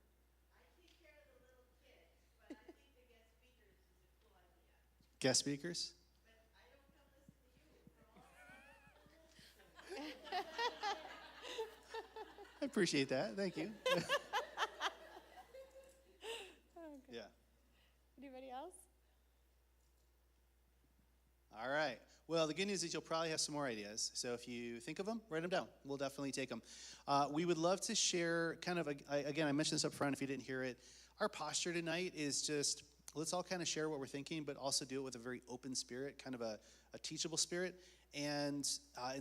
[SPEAKER 1] Guest speakers? I appreciate that. Thank you. Yeah.
[SPEAKER 10] Anybody else?
[SPEAKER 1] All right. Well, the good news is you'll probably have some more ideas. So if you think of them, write them down. We'll definitely take them. We would love to share kind of, again, I mentioned this up front if you didn't hear it. Our posture tonight is just, let's all kind of share what we're thinking, but also do it with a very open spirit, kind of a teachable spirit. And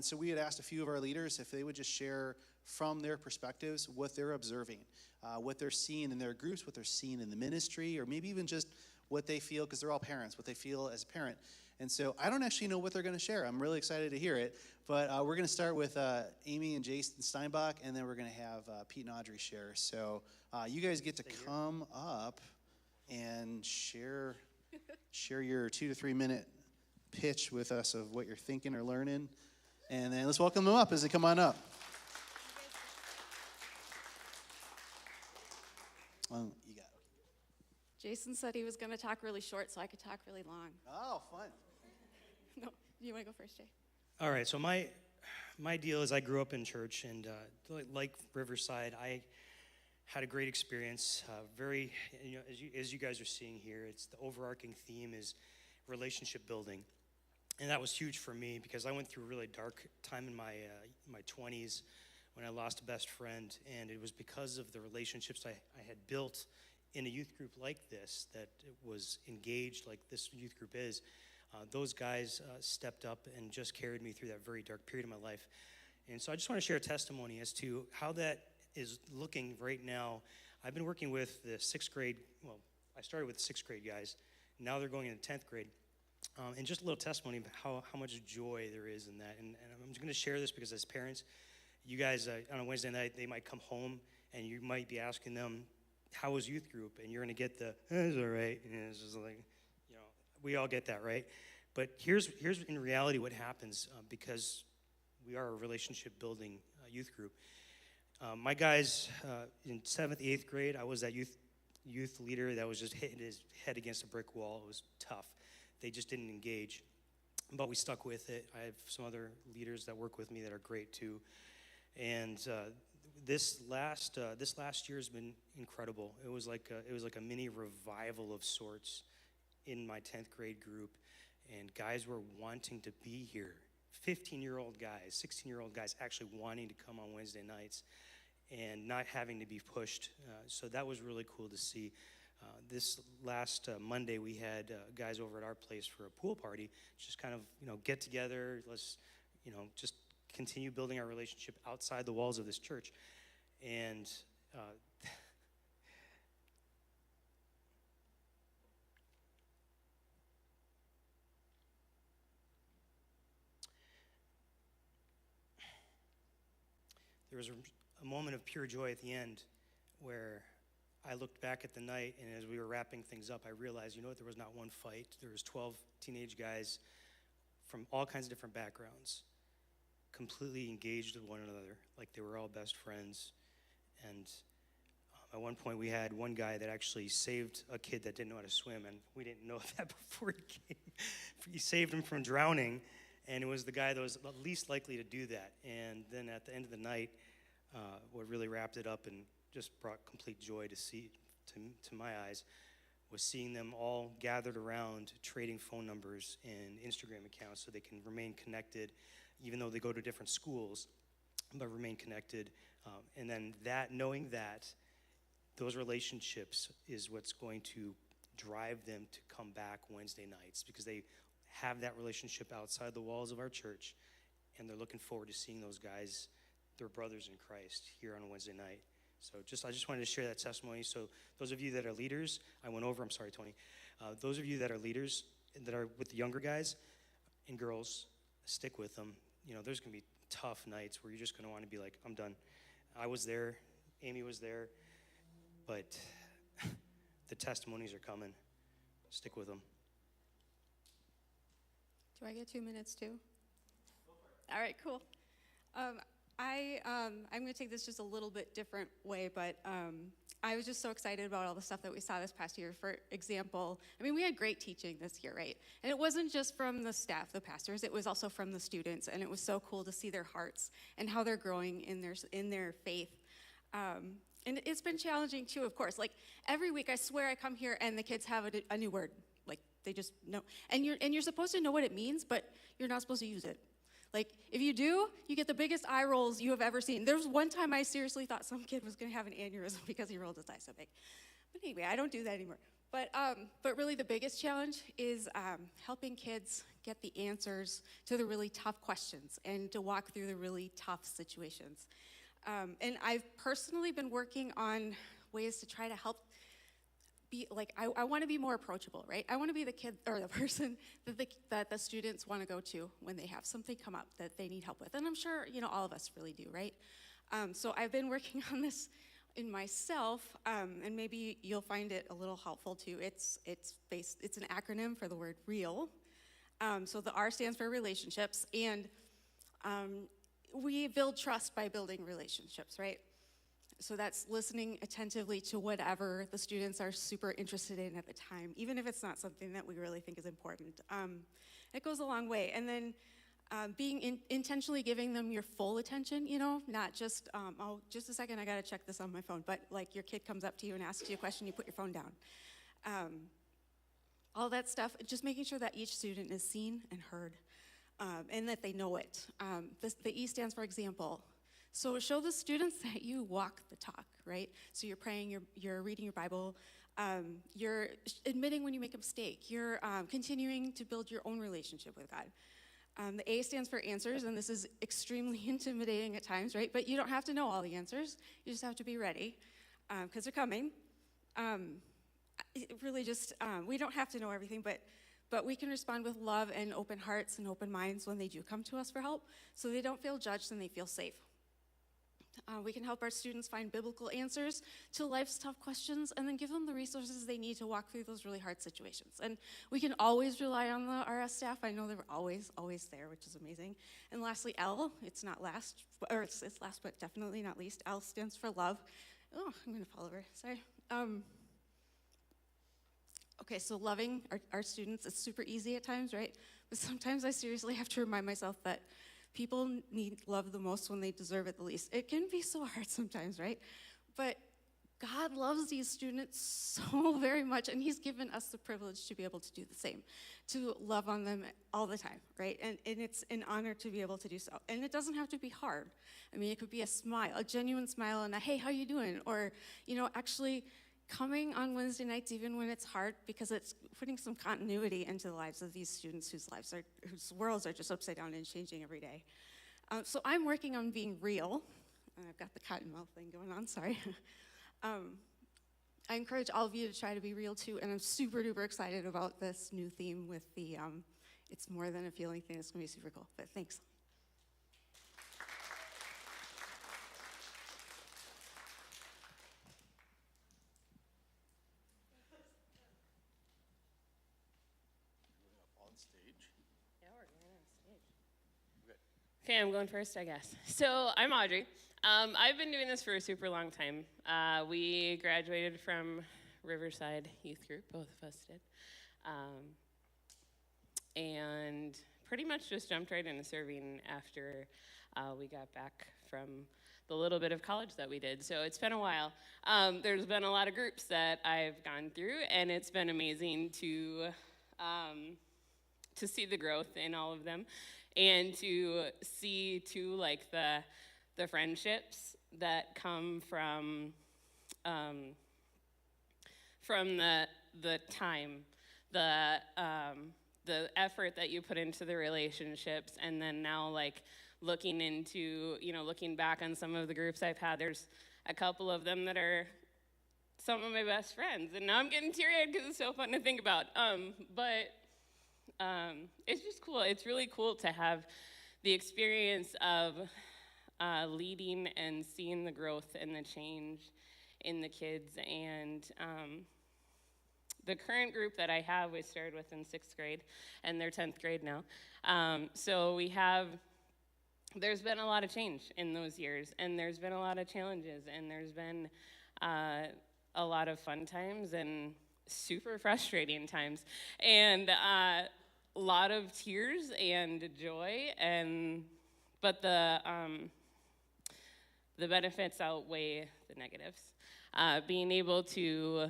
[SPEAKER 1] so we had asked a few of our leaders if they would just share from their perspectives what they're observing, what they're seeing in their groups, what they're seeing in the ministry, or maybe even just what they feel, because they're all parents, what they feel as a parent. And so I don't actually know what they're going to share. I'm really excited to hear it. But we're going to start with Amy and Jason Steinbach, and then we're going to have Pete and Audrey share. So you guys get to come up and share your 2 to 3 minute pitch with us of what you're thinking or learning. And then let's welcome them up as they come on up. You got it.
[SPEAKER 11] Jason said he was going to talk really short so I could talk really long.
[SPEAKER 1] Oh, fun.
[SPEAKER 11] No, you want to go first, Jay?
[SPEAKER 12] All right, so my deal is I grew up in church, and like Riverside, I had a great experience. Very, as you guys are seeing here, it's the overarching theme is relationship building, and that was huge for me because I went through a really dark time in my 20s when I lost a best friend, and it was because of the relationships I had built in a youth group like this that was engaged like this youth group is. Those guys stepped up and just carried me through that very dark period of my life. And so I just want to share a testimony as to how that is looking right now. I've been working with the 6th grade, well, I started with the 6th grade guys. Now they're going into 10th grade. And just a little testimony of how much joy there is in that. And I'm just going to share this because as parents, you guys, on a Wednesday night, they might come home and you might be asking them, how was youth group? And you're going to get the, it's all right. And it's just like, we all get that, right? But here's in reality what happens because we are a relationship building youth group. My guys in 7th, 8th grade, I was that youth leader that was just hitting his head against a brick wall. It was tough. They just didn't engage, but we stuck with it. I have some other leaders that work with me that are great too. And this last year has been incredible. It was like a mini revival of sorts in my 10th grade group, and guys were wanting to be here. 15-year-old guys, 16-year-old guys actually wanting to come on Wednesday nights and not having to be pushed. So that was really cool to see. This last Monday, we had guys over at our place for a pool party, just kind of, get together. Let's, just continue building our relationship outside the walls of this church. And there was a moment of pure joy at the end where I looked back at the night, and as we were wrapping things up, I realized, there was not one fight. There was 12 teenage guys from all kinds of different backgrounds, completely engaged with one another, like they were all best friends. And at one point, we had one guy that actually saved a kid that didn't know how to swim, and we didn't know that before he came. He saved him from drowning, and it was the guy that was least likely to do that. And then at the end of the night, what really wrapped it up and just brought complete joy to see, to my eyes, was seeing them all gathered around trading phone numbers and Instagram accounts so they can remain connected, even though they go to different schools, but remain connected. And then knowing that, those relationships is what's going to drive them to come back Wednesday nights because they have that relationship outside the walls of our church, and they're looking forward to seeing those guys, their brothers in Christ, here on Wednesday night. So I just wanted to share that testimony. So those of you that are leaders, I'm sorry, Tony. Those of you that are leaders that are with the younger guys and girls, stick with them. You know, there's going to be tough nights where you're just going to want to be like, I'm done. I was there. Amy was there. But the testimonies are coming. Stick with them.
[SPEAKER 11] Do I get 2 minutes too? All right, cool. I'm going to take this just a little bit different way, but I was just so excited about all the stuff that we saw this past year. For example, I mean, we had great teaching this year, right? And it wasn't just from the staff, the pastors, it was also from the students, and it was so cool to see their hearts and how they're growing in their faith. And it's been challenging too, of course. Like every week, I swear I come here and the kids have a new word. Like they just know, and you're supposed to know what it means, but you're not supposed to use it. Like, if you do, you get the biggest eye rolls you have ever seen. There was one time I seriously thought some kid was going to have an aneurysm because he rolled his eyes so big. But anyway, I don't do that anymore. But really the biggest challenge is helping kids get the answers to the really tough questions and to walk through the really tough situations. And I've personally been working on ways to try to help be like, I want to be more approachable, right? I want to be the kid or the person that the students want to go to when they have something come up that they need help with. And I'm sure, all of us really do, right? So I've been working on this in myself, and maybe you'll find it a little helpful too. It's an acronym for the word REAL. So the R stands for relationships, and we build trust by building relationships, right? So that's listening attentively to whatever the students are super interested in at the time, even if it's not something that we really think is important. It goes a long way. And then being intentionally giving them your full attention, not just, just a second, I gotta check this on my phone, but like your kid comes up to you and asks you a question, you put your phone down. All that stuff, just making sure that each student is seen and heard, and that they know it. The E stands for example. So show the students that you walk the talk, right? So you're praying, you're reading your Bible, you're admitting when you make a mistake, you're continuing to build your own relationship with God. The A stands for answers, and this is extremely intimidating at times, right? But you don't have to know all the answers. You just have to be ready, because they're coming. We don't have to know everything, but we can respond with love and open hearts and open minds when they do come to us for help, so they don't feel judged and they feel safe. We can help our students find biblical answers to life's tough questions and then give them the resources they need to walk through those really hard situations. And we can always rely on the RS staff. I know they're always there, which is amazing. And lastly, L, it's last but definitely not least. L stands for love. Oh, I'm gonna fall over, sorry. Okay, so loving our students is super easy at times, right? But sometimes I seriously have to remind myself that people need love the most when they deserve it the least. It can be so hard sometimes, right? But God loves these students so very much, and he's given us the privilege to be able to do the same, to love on them all the time, right? And it's an honor to be able to do so. And it doesn't have to be hard. I mean, it could be a smile, a genuine smile, and a, hey, how you doing? Or, actually coming on Wednesday nights, even when it's hard, because it's putting some continuity into the lives of these students whose worlds are just upside down and changing every day. So I'm working on being real. I've got the cotton mouth thing going on, sorry. I encourage all of you to try to be real too, and I'm super duper excited about this new theme with the it's more than a feeling thing. It's gonna be super cool, but thanks.
[SPEAKER 5] Okay, I'm going first, I guess. So I'm Audrey. I've been doing this for a super long time. We graduated from Riverside Youth Group, both of us did. And pretty much just jumped right into serving after we got back from the little bit of college that we did. So it's been a while. There's been a lot of groups that I've gone through, and it's been amazing to see the growth in all of them. And to see, too, like the friendships that come from the the time, the effort that you put into the relationships, and then now like looking into, looking back on some of the groups I've had, there's a couple of them that are some of my best friends, and now I'm getting teary-eyed because it's so fun to think about. But it's just cool. It's really cool to have the experience of leading and seeing the growth and the change in the kids. And the current group that I have, we started with in 6th grade, and they're 10th grade now. So there's been a lot of change in those years, and there's been a lot of challenges, and there's been a lot of fun times and super frustrating times, and a lot of tears and joy, but the benefits outweigh the negatives. Being able to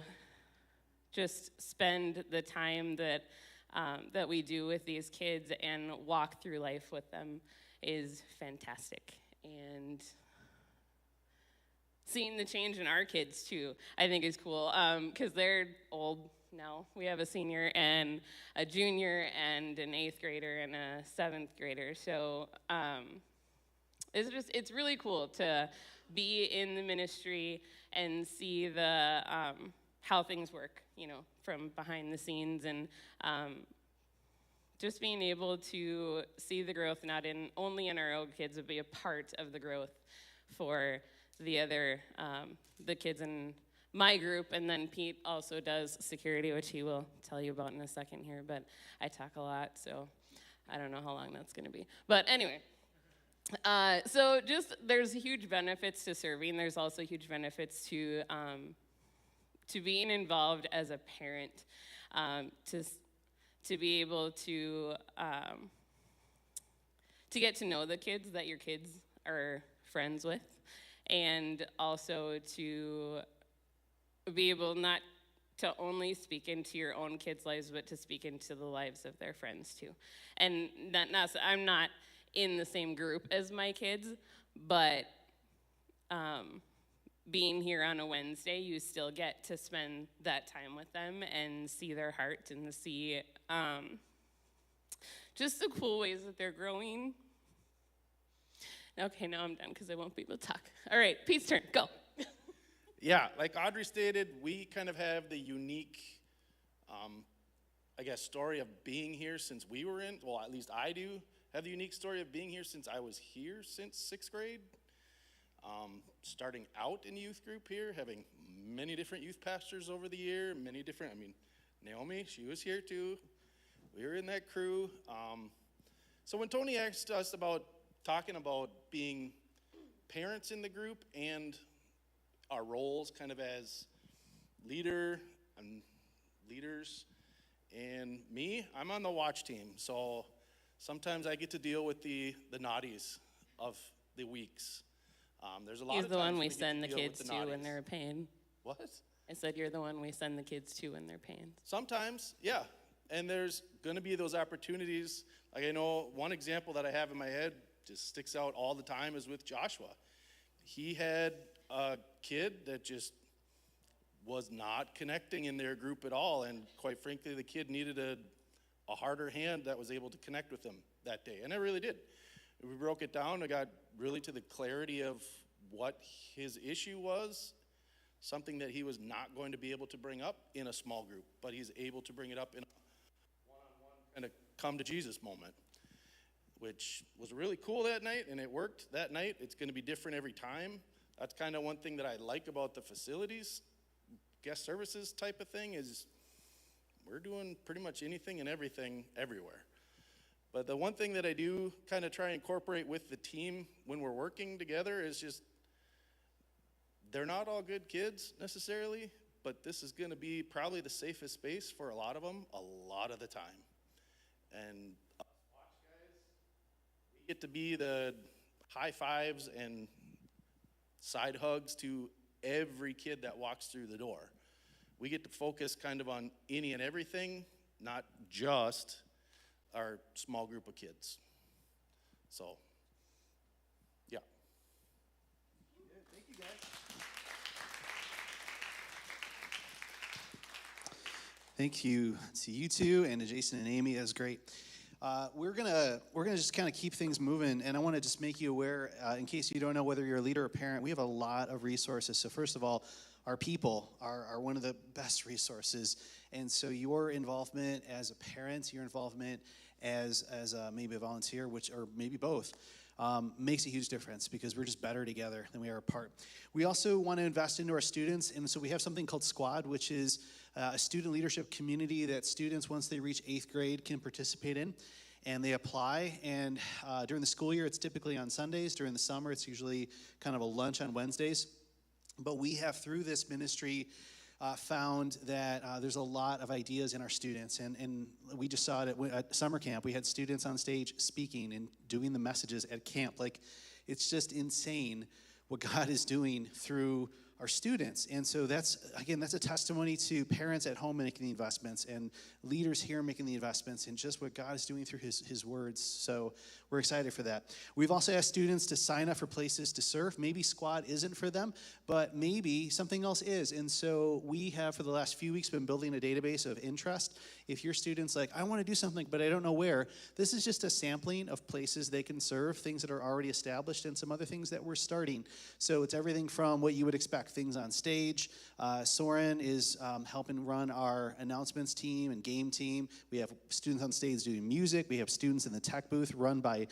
[SPEAKER 5] just spend the time that we do with these kids and walk through life with them is fantastic. And seeing the change in our kids too, I think is cool, because they're old now. We have a senior and a junior and an 8th grader and a 7th grader. So it's really cool to be in the ministry and see the how things work, from behind the scenes, and just being able to see the growth not only in our own kids, but be a part of the growth for the other the kids in my group. And then Pete also does security, which he will tell you about in a second here, but I talk a lot, so I don't know how long that's going to be. But anyway, so just there's huge benefits to serving. There's also huge benefits to being involved as a parent, to be able to get to know the kids that your kids are friends with, and also to be able not to only speak into your own kids' lives, but to speak into the lives of their friends too. And I'm not in the same group as my kids, but being here on a Wednesday, you still get to spend that time with them and see their heart and see just the cool ways that they're growing. Okay, now I'm done because I won't be able to talk. All right, Pete's turn, go.
[SPEAKER 13] Yeah, like Audrey stated, we kind of have the unique, story of being here since we were in, well, at least I do have the unique story of being here since I was here since 6th grade. Starting out in youth group here, having many different youth pastors over the year, Naomi, she was here too. We were in that crew. So when Tony asked us about talking about being parents in the group and our roles kind of as leaders, and me, I'm on the watch team. So sometimes I get to deal with the naughties of the weeks. There's a lot
[SPEAKER 5] He's
[SPEAKER 13] of
[SPEAKER 5] the
[SPEAKER 13] times
[SPEAKER 5] one we
[SPEAKER 13] get
[SPEAKER 5] send the
[SPEAKER 13] deal with
[SPEAKER 5] kids to when
[SPEAKER 13] naughties.
[SPEAKER 5] they're paying.
[SPEAKER 13] What?
[SPEAKER 5] I said you're the one we send the kids to when they're paying.
[SPEAKER 13] Sometimes, yeah. And there's going to be those opportunities. Like I know one example that I have in my head just sticks out all the time is with Joshua. He had a kid that just was not connecting in their group at all. And quite frankly, the kid needed a harder hand that was able to connect with him that day. And it really did. We broke it down. I got really to the clarity of what his issue was, something that he was not going to be able to bring up in a small group, but he's able to bring it up in a one-on-one kind of come to Jesus moment, which was really cool that night, and it worked that night. It's going to be different every time. That's kind of one thing that I like about the facilities, guest services type of thing, is we're doing pretty much anything and everything everywhere. But the one thing that I do kind of try and incorporate with the team when we're working together is just, they're not all good kids necessarily, but this is going to be probably the safest space for a lot of them a lot of the time. And us watch guys, we get to be the high fives and side hugs to every kid that walks through the door. We get to focus kind of on any and everything, not just our small group of kids. So, yeah.
[SPEAKER 1] Thank you, guys. Thank you to you two and to Jason and Amy. That was great. We're gonna just kind of keep things moving, and I want to just make you aware, in case you don't know whether you're a leader or parent, we have a lot of resources. So first of all, our people are one of the best resources, and so your involvement as a parent, your involvement as maybe a volunteer, or maybe both, makes a huge difference because we're just better together than we are apart. We also want to invest into our students, and so we have something called Squad, which is a student leadership community that students, once they reach 8th grade, can participate in. And they apply, and during the school year, it's typically on Sundays. During the summer, it's usually kind of a lunch on Wednesdays. But we have, through this ministry, found that there's a lot of ideas in our students. And we just saw it at summer camp. We had students on stage speaking and doing the messages at camp. Like, it's just insane what God is doing through our students. And so that's a testimony to parents at home making the investments and leaders here making the investments and just what God is doing through his words. So we're excited for that. We've also asked students to sign up for places to serve. Maybe Squad isn't for them, but maybe something else is. And so we have, for the last few weeks, been building a database of interest. If your student's like, I want to do something, but I don't know where, this is just a sampling of places they can serve, things that are already established, and some other things that we're starting. So it's everything from what you would expect, things on stage. Soren is helping run our announcements team and game team. We have students on stage doing music. We have students in the tech booth run by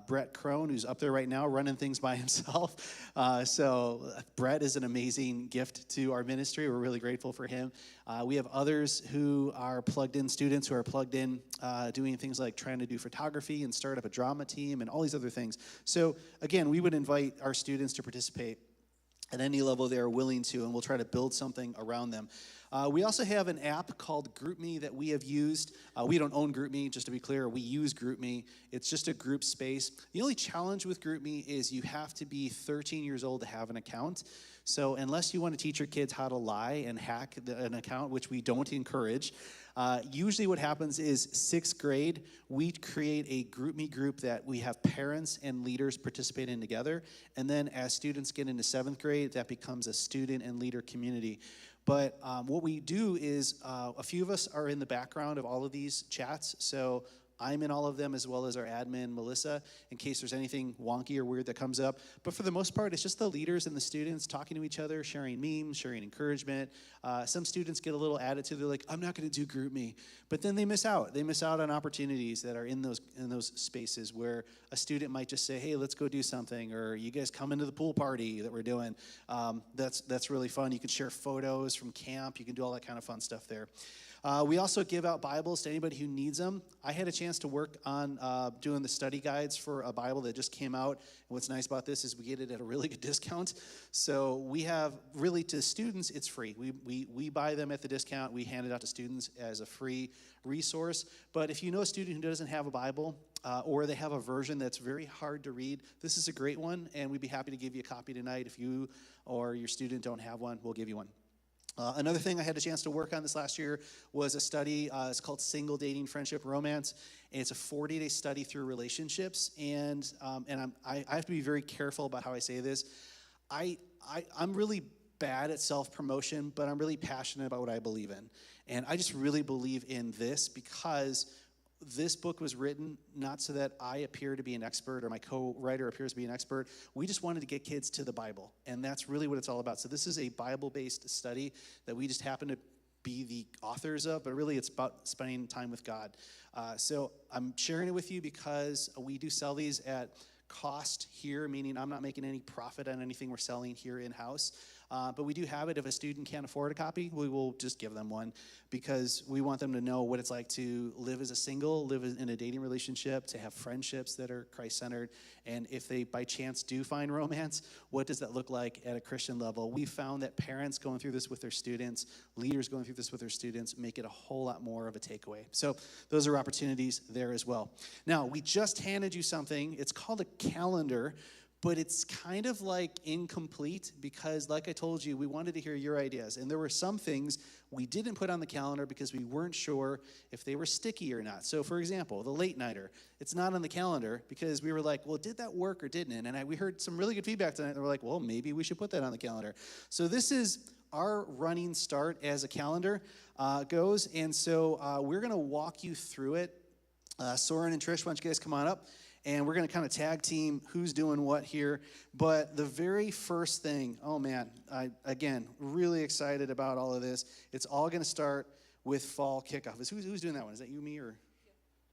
[SPEAKER 1] Brett Crone, who's up there right now running things by himself. So Brett is an amazing gift to our ministry. We're really grateful for him. We have others who are plugged in, students who are plugged in, doing things like trying to do photography and start up a drama team and all these other things. So again, we would invite our students to participate at any level they are willing to, and we'll try to build something around them. We also have an app called GroupMe that we have used. We don't own GroupMe, just to be clear. We use GroupMe. It's just a group space. The only challenge with GroupMe is you have to be 13 years old to have an account. So unless you want to teach your kids how to lie and hack an account, which we don't encourage, usually what happens is 6th grade, we create a GroupMe group that we have parents and leaders participate in together. And then as students get into 7th grade, that becomes a student and leader community. But what we do is a few of us are in the background of all of these chats. So I'm in all of them, as well as our admin, Melissa, in case there's anything wonky or weird that comes up. But for the most part, it's just the leaders and the students talking to each other, sharing memes, sharing encouragement. Some students get a little attitude. They're like, I'm not going to do GroupMe. But then they miss out. They miss out on opportunities that are in those spaces where a student might just say, hey, let's go do something, or you guys come into the pool party that we're doing. That's really fun. You can share photos from camp. You can do all that kind of fun stuff there. We also give out Bibles to anybody who needs them. I had a chance to work on doing the study guides for a Bible that just came out. And what's nice about this is we get it at a really good discount. So we have, really, to students, it's free. We buy them at the discount. We hand it out to students as a free resource. But if you know a student who doesn't have a Bible, or they have a version that's very hard to read, this is a great one, and we'd be happy to give you a copy tonight. If you or your student don't have one, we'll give you one. Another thing I had a chance to work on this last year was a study. It's called Single Dating Friendship Romance. And it's a 40-day study through relationships. And I have to be very careful about how I say this. I'm really bad at self-promotion, but I'm really passionate about what I believe in. And I just really believe in this because this book was written not so that I appear to be an expert or my co-writer appears to be an expert. We just wanted to get kids to the Bible, and that's really what it's all about. So this is a Bible-based study that we just happen to be the authors of, but really it's about spending time with God. So I'm sharing it with you because we do sell these at cost here, meaning I'm not making any profit on anything we're selling here in-house. But we do have it. If a student can't afford a copy, we will just give them one because we want them to know what it's like to live as a single, live in a dating relationship, to have friendships that are Christ-centered. And if they, by chance, do find romance, what does that look like at a Christian level? We found that parents going through this with their students, leaders going through this with their students, make it a whole lot more of a takeaway. So those are opportunities there as well. Now, we just handed you something. It's called a calendar. but it's kind of like incomplete because, like I told you, we wanted to hear your ideas. And there were some things we didn't put on the calendar because we weren't sure if they were sticky or not. So, for example, the late nighter, it's not on the calendar because we were like, well, did that work or didn't it? And we heard some really good feedback tonight. And we're like, well, maybe we should put that on the calendar. So this is our running start as a calendar goes. And so we're going to walk you through it. Soren and Trish, why don't you guys come on up? And we're going to kind of tag team who's doing what here. But the very first thing, oh man, again, really excited about all of this. It's all going to start with fall kickoff. Who's doing that one? Is that you, me, or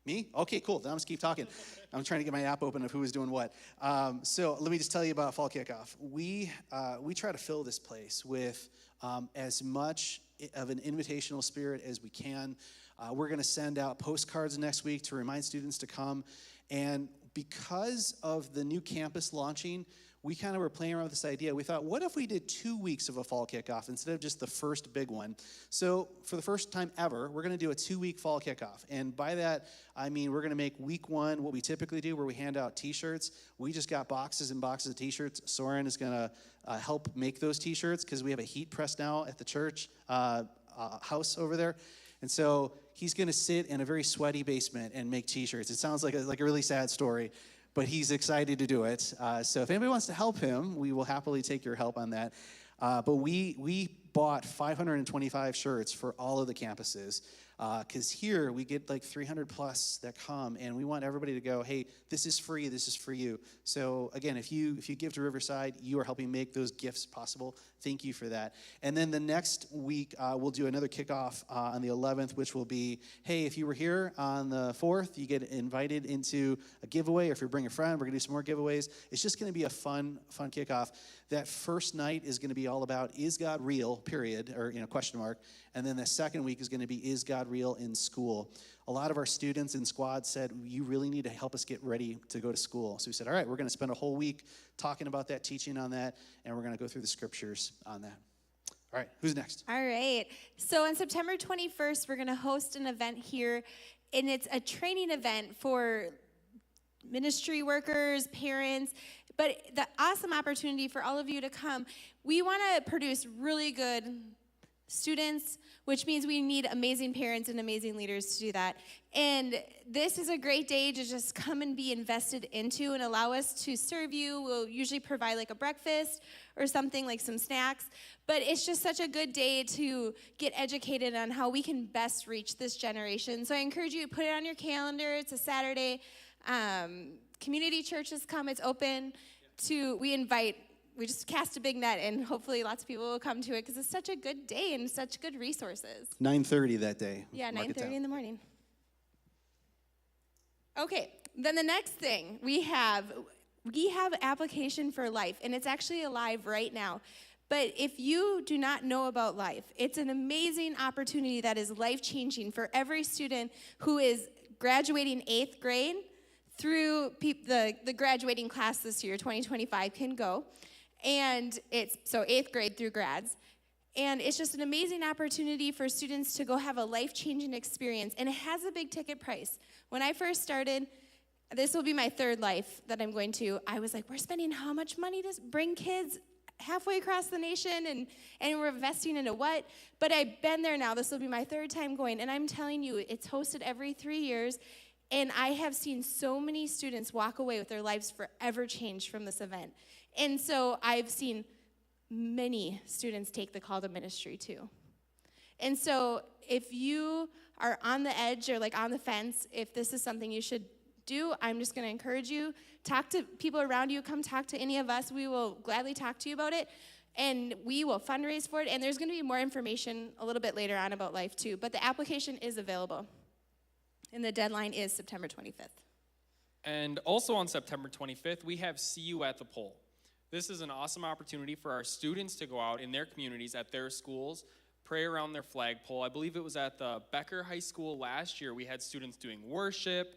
[SPEAKER 1] me? Okay, cool. Then I'm just keep talking. I'm trying to get my app open of who is doing what. So let me just tell you about fall kickoff. We try to fill this place with as much of an invitational spirit as we can. We're going to send out postcards next week to remind students to come. And because of the new campus launching, we kind of were playing around with this idea. We thought, what if we did 2 weeks of a fall kickoff instead of just the first big one? So for the first time ever, we're going to do a 2-week fall kickoff. And by that, I mean we're going to make week 1 what we typically do, where we hand out T-shirts. We just got boxes and boxes of T-shirts. Soren is going to help make those T-shirts because we have a heat press now at the church house over there. And so he's going to sit in a very sweaty basement and make T-shirts. It sounds like a really sad story, but he's excited to do it. So if anybody wants to help him, we will happily take your help on that. But we bought 525 shirts for all of the campuses because here we get like 300 plus that come, and we want everybody to go, hey, this is free, this is for you. So again, if you give to Riverside, you are helping make those gifts possible. Thank you for that. And then the next week, we'll do another kickoff on the 11th, which will be, hey, if you were here on the 4th, you get invited into a giveaway, or if you bring a friend, we're going to do some more giveaways. It's just going to be a fun kickoff. That first night is going to be all about, is God real, period, or question mark. And then the second week is going to be, is God real in school? A lot of our students in squad said, you really need to help us get ready to go to school. So we said, all right, we're going to spend a whole week talking about that, teaching on that, and we're going to go through the scriptures on that. All right, who's next?
[SPEAKER 10] All right. So on September 21st, we're going to host an event here, and it's a training event for ministry workers, parents, but the awesome opportunity for all of you to come. We want to produce really good students, which means we need amazing parents and amazing leaders to do that. And this is a great day to just come and be invested into and allow us to serve you. We'll usually provide like a breakfast or something, like some snacks. But it's just such a good day to get educated on how we can best reach this generation. So I encourage you to put it on your calendar. It's a Saturday. Community churches come. It's open to, we just cast a big net, and hopefully lots of people will come to it because it's such a good day and such good resources.
[SPEAKER 1] 9:30 that day.
[SPEAKER 10] Yeah, 9:30 in the morning. Okay, then the next thing we have Application for Life, and it's actually alive right now. But if you do not know about Life, it's an amazing opportunity that is life-changing for every student who is graduating 8th grade through the graduating class this year, 2025, can go. And it's, so 8th grade through grads. And it's just an amazing opportunity for students to go have a life-changing experience. And it has a big ticket price. When I first started, this will be my 3rd life that I'm going to, I was like, we're spending how much money to bring kids halfway across the nation, and we're investing into what? But I've been there now. This will be my 3rd time going. And I'm telling you, it's hosted every 3 years. And I have seen so many students walk away with their lives forever changed from this event. And so I've seen many students take the call to ministry too. And so if you are on the edge or like on the fence, if this is something you should do, I'm just going to encourage you. Talk to people around you. Come talk to any of us. We will gladly talk to you about it. And we will fundraise for it. And there's going to be more information a little bit later on about Life too. But the application is available. And the deadline is September 25th.
[SPEAKER 2] And also on September 25th, we have See You at the Pole. This is an awesome opportunity for our students to go out in their communities, at their schools, pray around their flagpole. I believe it was at the Becker High School last year. We had students doing worship,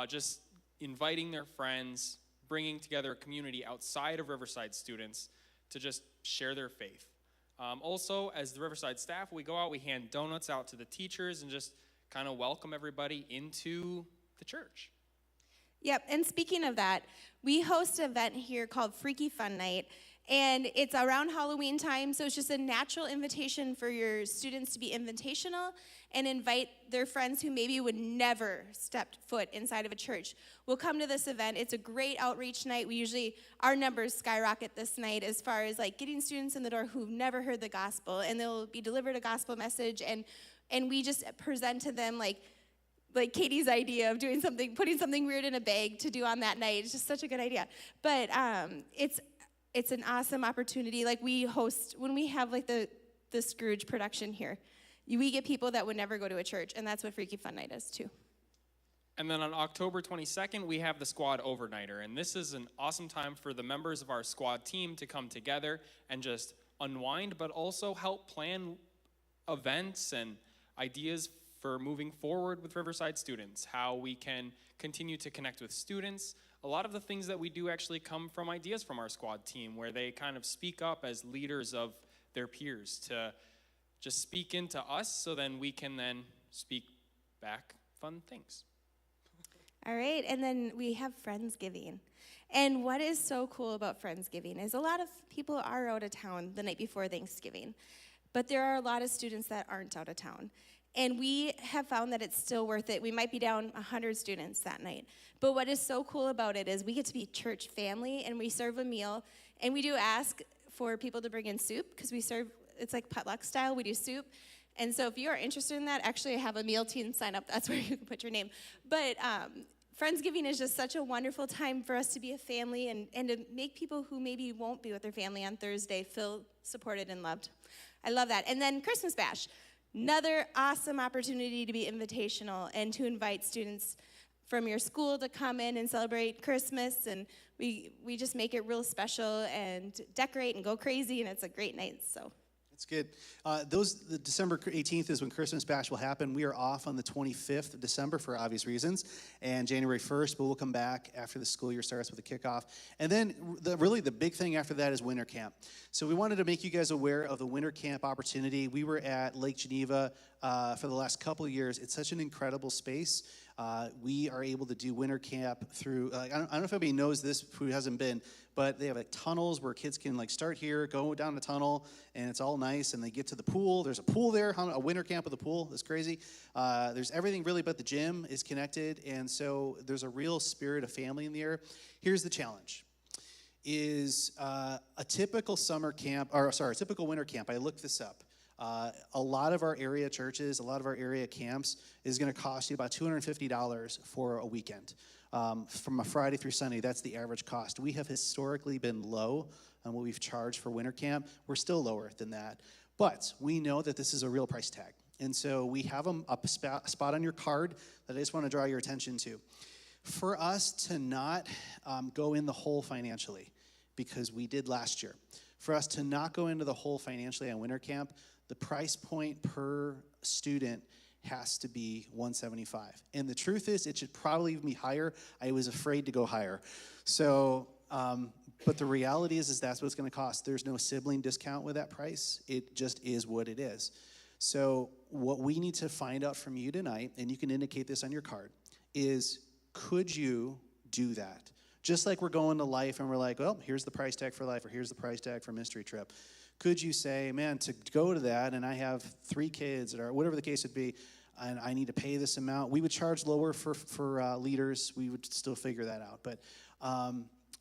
[SPEAKER 2] just inviting their friends, bringing together a community outside of Riverside students to just share their faith. Also, as the Riverside staff, we go out, we hand donuts out to the teachers and just kind of welcome everybody into the church.
[SPEAKER 10] Yep, and speaking of that, we host an event here called Freaky Fun Night, and it's around Halloween time, so it's just a natural invitation for your students to be invitational and invite their friends who maybe would never step foot inside of a church. We'll come to this event. It's a great outreach night. Our numbers skyrocket this night as far as like getting students in the door who've never heard the gospel, and they'll be delivered a gospel message, and we just present to them like Katie's idea of putting something weird in a bag to do on that night. It's just such a good idea. But it's an awesome opportunity. Like when we have like the Scrooge production here, we get people that would never go to a church, and that's what Freaky Fun Night is too.
[SPEAKER 2] And then on October 22nd, we have the Squad Overnighter. And this is an awesome time for the members of our squad team to come together and just unwind, but also help plan events and ideas for moving forward with Riverside students, how we can continue to connect with students. A lot of the things that we do actually come from ideas from our squad team, where they kind of speak up as leaders of their peers to just speak into us, so then we can then speak back fun things.
[SPEAKER 10] All right, and then we have Friendsgiving. And what is so cool about Friendsgiving is a lot of people are out of town the night before Thanksgiving, but there are a lot of students that aren't out of town. And we have found that it's still worth it. We might be down 100 students that night. But what is so cool about it is we get to be church family, and we serve a meal. And we do ask for people to bring in soup, because it's like potluck style. We do soup. And so if you are interested in that, actually I have a meal team sign up. That's where you can put your name. But Friendsgiving is just such a wonderful time for us to be a family and to make people who maybe won't be with their family on Thursday feel supported and loved. I love that. And then Christmas Bash. Another awesome opportunity to be invitational and to invite students from your school to come in and celebrate Christmas. And we just make it real special and decorate and go crazy, and it's a great night. So
[SPEAKER 1] That's good. The December 18th is when Christmas Bash will happen. We are off on the 25th of December for obvious reasons, and January 1st, but we'll come back after the school year starts with a kickoff. And then really the big thing after that is winter camp. So we wanted to make you guys aware of the winter camp opportunity. We were at Lake Geneva for the last couple of years. It's such an incredible space. We are able to do winter camp through, I don't know if anybody knows this who hasn't been, but they have like tunnels where kids can like start here, go down the tunnel, and it's all nice, and they get to the pool. There's a pool there, a winter camp with a pool. That's crazy. There's everything really, but the gym is connected, and so there's a real spirit of family in the air. Here's the challenge. Is a typical typical winter camp. I looked this up. A lot of our area churches, a lot of our area camps is going to cost you about $250 for a weekend. From a Friday through Sunday, that's the average cost. We have historically been low on what we've charged for winter camp. We're still lower than that. But we know that this is a real price tag. And so we have a spot on your card that I just want to draw your attention to. For us to not go in the hole financially, because we did last year, for us to not go into the hole financially on winter camp, the price point per student has to be $175. And the truth is, it should probably even be higher. I was afraid to go higher. So, but the reality is that's what it's going to cost. There's no sibling discount with that price. It just is what it is. So what we need to find out from you tonight, and you can indicate this on your card, is could you do that? Just like we're going to life and we're like, well, here's the price tag for life, or here's the price tag for mystery trip. Could you say, man, to go to that, and I have 3 kids, or whatever the case would be, and I need to pay this amount? We would charge lower for leaders. We would still figure that out. But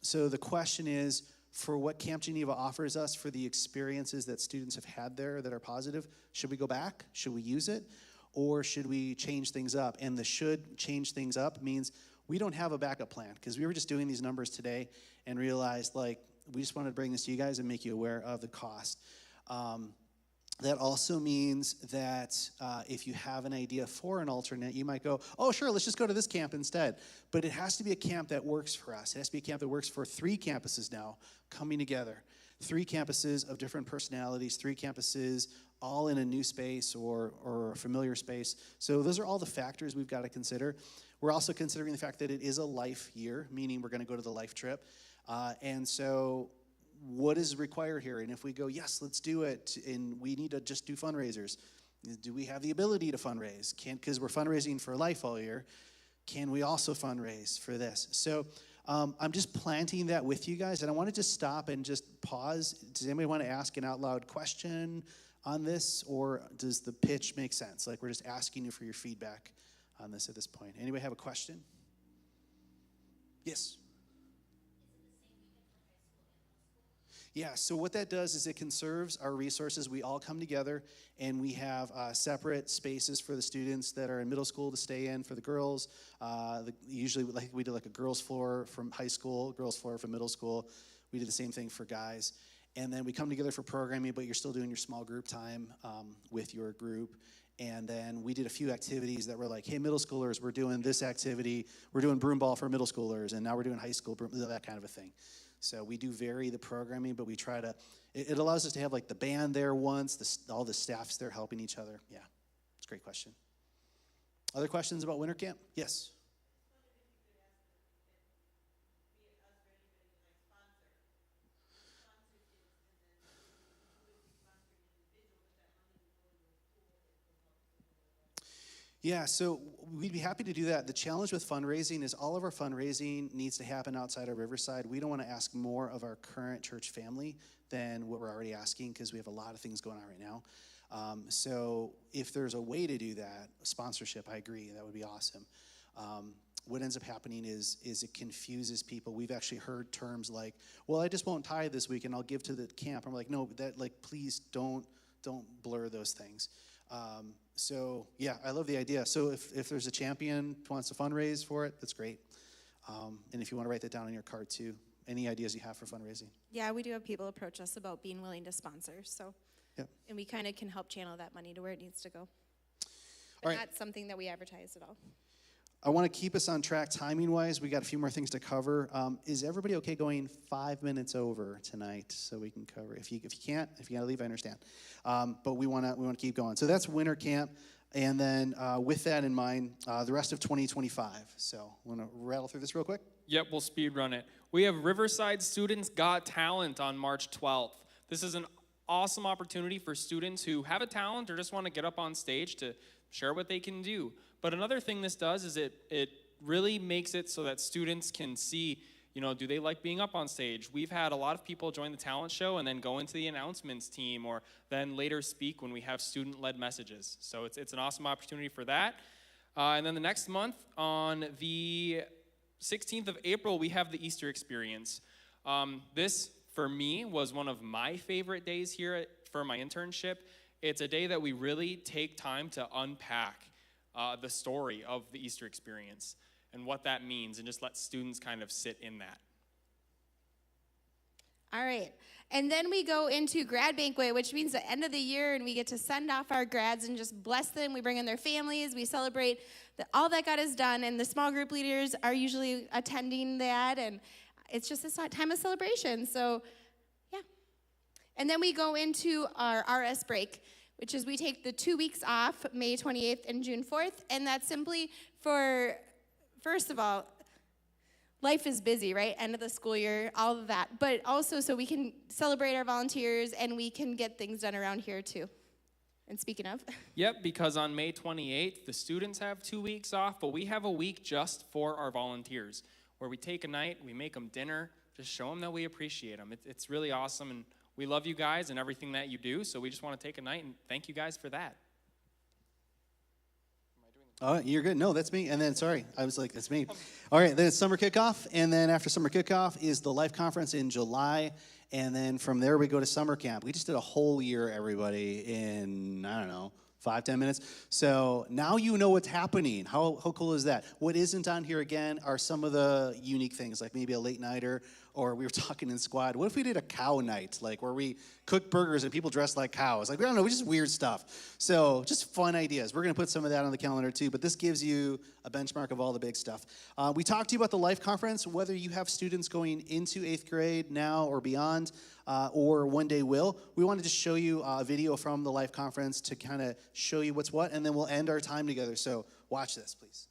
[SPEAKER 1] so the question is, for what Camp Geneva offers us, for the experiences that students have had there that are positive, should we go back? Should we use it? Or should we change things up? And the should change things up means we don't have a backup plan, because we were just doing these numbers today and realized, like, we just wanted to bring this to you guys and make you aware of the cost. That also means that if you have an idea for an alternate, you might go, oh, sure, let's just go to this camp instead. But it has to be a camp that works for us. It has to be a camp that works for 3 campuses now coming together. 3 campuses of different personalities, 3 campuses all in a new space or a familiar space. So those are all the factors we've got to consider. We're also considering the fact that it is a life year, meaning we're going to go to the life trip. And so what is required here? And if we go, yes, let's do it, and we need to just do fundraisers, do we have the ability to fundraise? Because we're fundraising for life all year. can we also fundraise for this? So I'm just planting that with you guys, and I want to just stop and just pause. Does anybody want to ask an out loud question on this, or does the pitch make sense? Like, we're just asking you for your feedback on this at this point. Anybody have a question? Yes. Yeah, so what that does is it conserves our resources. We all come together and we have separate spaces for the students that are in middle school to stay in for the girls. Usually like we do like a girls floor from high school, girls floor from middle school. We do the same thing for guys. And then we come together for programming, but you're still doing your small group time with your group. And then we did a few activities that were like, hey, middle schoolers, we're doing this activity. We're doing broom ball for middle schoolers, and now we're doing high school broom, that kind of a thing. So we do vary the programming, but we try to, it allows us to have like the band there once, all the staff's there helping each other. Yeah, it's a great question. Other questions about winter camp? Yes. Yeah, so we'd be happy to do that. The challenge with fundraising is all of our fundraising needs to happen outside of Riverside. We don't want to ask more of our current church family than what we're already asking because we have a lot of things going on right now. So if there's a way to do that, sponsorship, I agree, that would be awesome. What ends up happening is it confuses people. We've actually heard terms like, well, I just won't tithe this week and I'll give to the camp. I'm like, no, that like please don't blur those things. So yeah, I love the idea. So if there's a champion who wants to fundraise for it, that's great. And if you want to write that down on your card too, any ideas you have for fundraising?
[SPEAKER 10] Yeah, we do have people approach us about being willing to sponsor. So,
[SPEAKER 1] yep.
[SPEAKER 10] And we kind of can help channel that money to where it needs to go. But
[SPEAKER 1] All right.
[SPEAKER 10] not something that we advertise at all.
[SPEAKER 1] I want to keep us on track timing-wise. We got a few more things to cover. Is everybody okay going 5 minutes over tonight so we can cover? If you can't, if you got to leave, I understand. But we want to keep going. So that's winter camp, and then with that in mind, the rest of 2025. So want to rattle through this real quick?
[SPEAKER 2] Yep, we'll speed run it. We have Riverside Students Got Talent on March 12th. This is an awesome opportunity for students who have a talent or just want to get up on stage to share what they can do. But another thing this does is it really makes it so that students can see, do they like being up on stage? We've had a lot of people join the talent show and then go into the announcements team or then later speak when we have student-led messages. So it's an awesome opportunity for that. And then the next month, on the 16th of April, we have the Easter experience. This, for me, was one of my favorite days here for my internship. It's a day that we really take time to unpack the story of the Easter experience and what that means, and just let students kind of sit in that.
[SPEAKER 10] All right. And then we go into grad banquet, which means the end of the year, and we get to send off our grads and just bless them. We bring in their families. We celebrate all that God has done, and the small group leaders are usually attending that, and it's just this time of celebration. So, yeah. And then we go into our RS break, which is we take the 2 weeks off, May 28th and June 4th, and that's simply for, first of all, life is busy, right? End of the school year, all of that. But also so we can celebrate our volunteers and we can get things done around here too. And speaking of.
[SPEAKER 2] Yep, because on May 28th, the students have 2 weeks off, but we have a week just for our volunteers, where we take a night, we make them dinner, just show them that we appreciate them. It's really awesome, and we love you guys and everything that you do, so we just want to take a night and thank you guys for that.
[SPEAKER 1] Oh, you're good. No, that's me. And then, sorry, I was like, that's me. All right, then it's summer kickoff. And then after summer kickoff is the Life Conference in July. And then from there, we go to summer camp. We just did a whole year, everybody, in, 5-10 minutes. So now you know what's happening. How cool is that? What isn't on here, again, are some of the unique things, like maybe a late nighter, or we were talking in squad. What if we did a cow night, like where we cook burgers and people dress like cows? Like, we don't know, just weird stuff. So just fun ideas. We're going to put some of that on the calendar too, but this gives you a benchmark of all the big stuff. We talked to you about the Life Conference, whether you have students going into 8th grade now or beyond, or one day will. We wanted to show you a video from the Life Conference to kind of show you what's what, and then we'll end our time together. So watch this, please.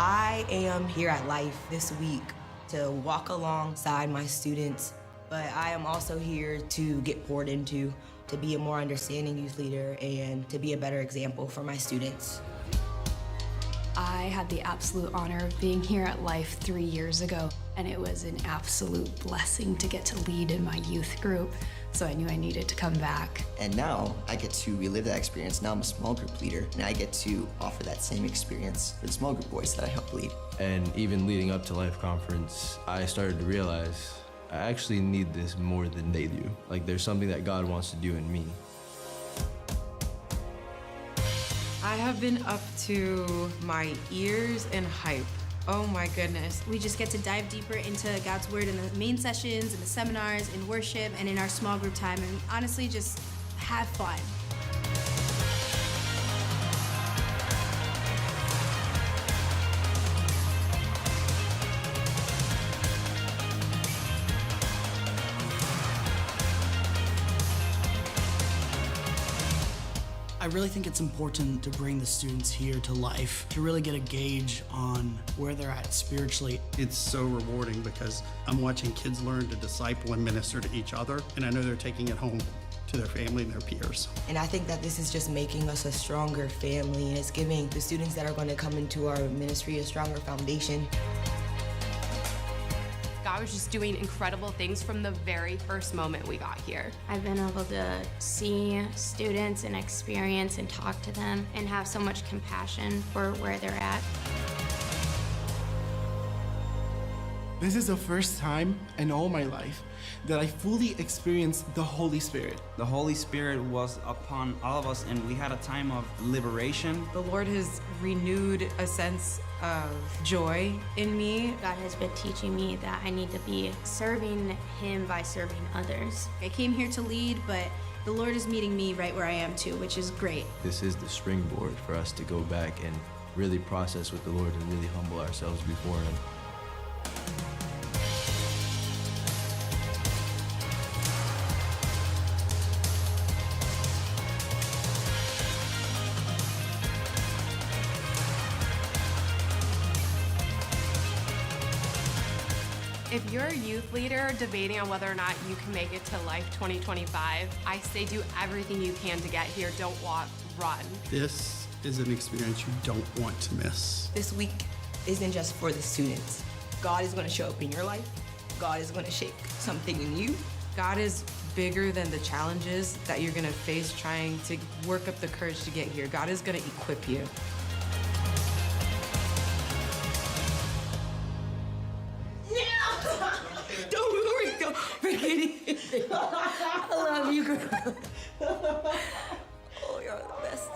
[SPEAKER 14] I am here at Life this week to walk alongside my students but I am also here to get poured into, to be a more understanding youth leader, and to be a better example for my students.
[SPEAKER 15] I had the absolute honor of being here at Life 3 years ago, and it was an absolute blessing to get to lead in my youth group, so I knew I needed to come back.
[SPEAKER 3] And now I get to relive that experience. Now I'm a small group leader, and I get to offer that same experience for the small group boys that I help lead.
[SPEAKER 16] And even leading up to Life Conference, I started to realize I actually need this more than they do. Like, there's something that God wants to do in me.
[SPEAKER 17] I have been up to my ears in hype. Oh my goodness.
[SPEAKER 18] We just get to dive deeper into God's Word in the main sessions, in the seminars, in worship, and in our small group time, and honestly just have fun.
[SPEAKER 19] I really think it's important to bring the students here to Life, to really get a gauge on where they're at spiritually.
[SPEAKER 20] It's so rewarding because I'm watching kids learn to disciple and minister to each other, and I know they're taking it home to their family and their peers.
[SPEAKER 14] And I think that this is just making us a stronger family, and it's giving the students that are going to come into our ministry a stronger foundation.
[SPEAKER 21] God was just doing incredible things from the very first moment we got here.
[SPEAKER 22] I've been able to see students and experience and talk to them and have so much compassion for where they're at.
[SPEAKER 23] This is the first time in all my life that I fully experienced the Holy Spirit.
[SPEAKER 24] The Holy Spirit was upon all of us, and we had a time of liberation.
[SPEAKER 17] The Lord has renewed a sense of joy in me.
[SPEAKER 22] God has been teaching me that I need to be serving Him by serving others.
[SPEAKER 18] I came here to lead, but the Lord is meeting me right where I am too, which is great.
[SPEAKER 16] This is the springboard for us to go back and really process with the Lord and really humble ourselves before Him.
[SPEAKER 21] If you're a youth leader debating on whether or not you can make it to Life 2025, I say do everything you can to get here. Don't walk, run.
[SPEAKER 20] This is an experience you don't want to miss.
[SPEAKER 14] This week isn't just for the students. God is going to show up in your life. God is going to shake something in you.
[SPEAKER 17] God is bigger than the challenges that you're going to face trying to work up the courage to get here. God is going to equip you.
[SPEAKER 14] Don't worry, go. I love you, girl. Oh, you're the best.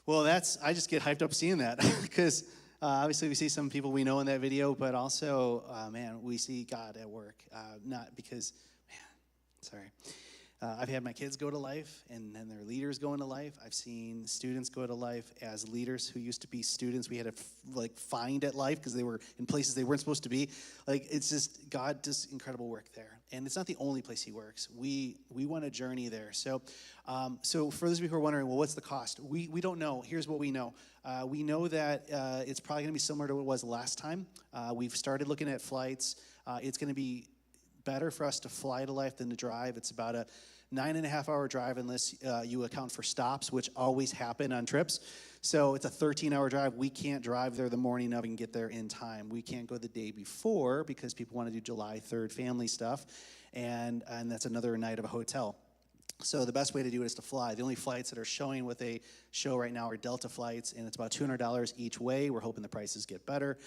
[SPEAKER 1] Well, I just get hyped up seeing that because obviously we see some people we know in that video, but also, man, we see God at work. Not because, man, sorry. I've had my kids go to Life, and then their leaders go into Life. I've seen students go to Life as leaders who used to be students we had to find at Life because they were in places they weren't supposed to be. It's just, God does incredible work there. And it's not the only place He works. We want a journey there. So for those of you who are wondering, well, what's the cost? We don't know. Here's what we know. We know that it's probably going to be similar to what it was last time. We've started looking at flights. It's going to be better for us to fly to Life than to drive. It's about a 9.5-hour drive unless you account for stops, which always happen on trips. So it's a 13-hour drive. We can't drive there the morning of and get there in time. We can't go the day before because people want to do July 3rd family stuff, and that's another night of a hotel. So the best way to do it is to fly. The only flights that are showing with a show right now are Delta flights, and it's about $200 each way. We're hoping the prices get better.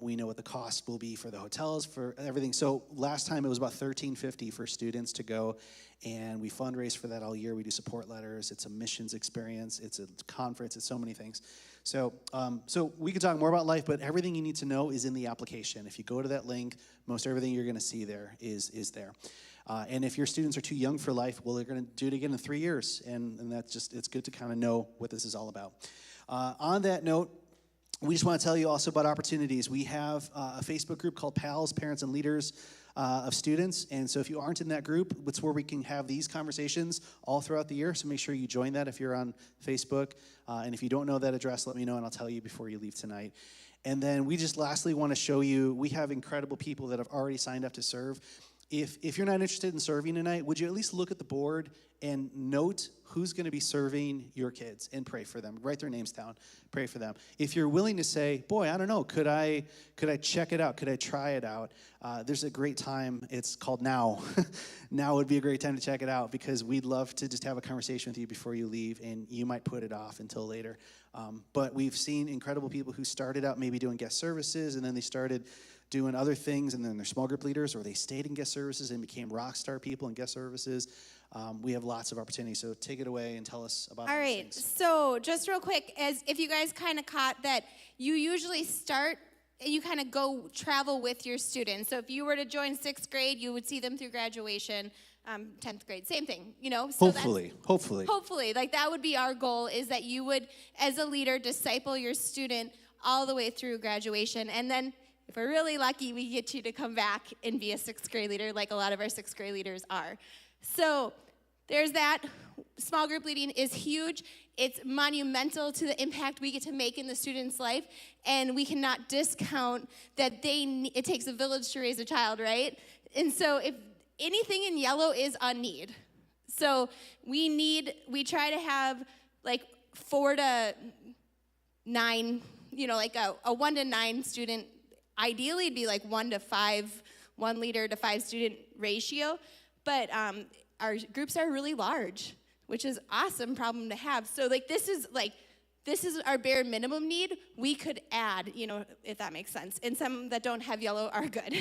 [SPEAKER 1] We know what the cost will be for the hotels, for everything. So last time it was about $1,350 for students to go, and we fundraise for that all year. We do support letters. It's a missions experience. It's a conference. It's so many things. So we could talk more about Life, but everything you need to know is in the application. If you go to that link, most everything you're going to see there is there. And if your students are too young for Life, well, they're going to do it again in 3 years, and that's just, it's good to kind of know what this is all about. On that note, we just want to tell you also about opportunities. We have a Facebook group called PALS, Parents and Leaders of Students. And so if you aren't in that group, it's where we can have these conversations all throughout the year. So make sure you join that if you're on Facebook. And if you don't know that address, let me know and I'll tell you before you leave tonight. And then we just lastly want to show you, we have incredible people that have already signed up to serve. If you're not interested in serving tonight, would you at least look at the board and note who's going to be serving your kids and pray for them? Write their names down, pray for them. If you're willing to say, boy, I don't know, could I check it out? Could I try it out? There's a great time. It's called Now. Now would be a great time to check it out because we'd love to just have a conversation with you before you leave, and you might put it off until later. But we've seen incredible people who started out maybe doing guest services, and then they started doing other things, and then they're small group leaders, or they stayed in guest services and became rock star people in guest services. We have lots of opportunities, so take it away and tell us about
[SPEAKER 10] All
[SPEAKER 1] those
[SPEAKER 10] right,
[SPEAKER 1] things.
[SPEAKER 10] so just real quick, as if you guys kind of caught that, you usually start, you kind of go travel with your students. So if you were to join 6th grade, you would see them through graduation. 10th grade, same thing, you know? So
[SPEAKER 1] Hopefully.
[SPEAKER 10] Hopefully, like that would be our goal, is that you would, as a leader, disciple your student all the way through graduation. And then if we're really lucky, we get you to come back and be a 6th grade leader like a lot of our 6th grade leaders are. So there's that. Small group leading is huge. It's monumental to the impact we get to make in the student's life, and we cannot discount that it takes a village to raise a child, right? And so if anything in yellow is a need. So we try to have like 4 to 9, you know, like a 1 to 9 student. Ideally, it'd be like 1 to 5, 1 leader to 5 student ratio, but our groups are really large, which is awesome problem to have. So like this is our bare minimum need. We could add, you know, if that makes sense. And some that don't have yellow are good.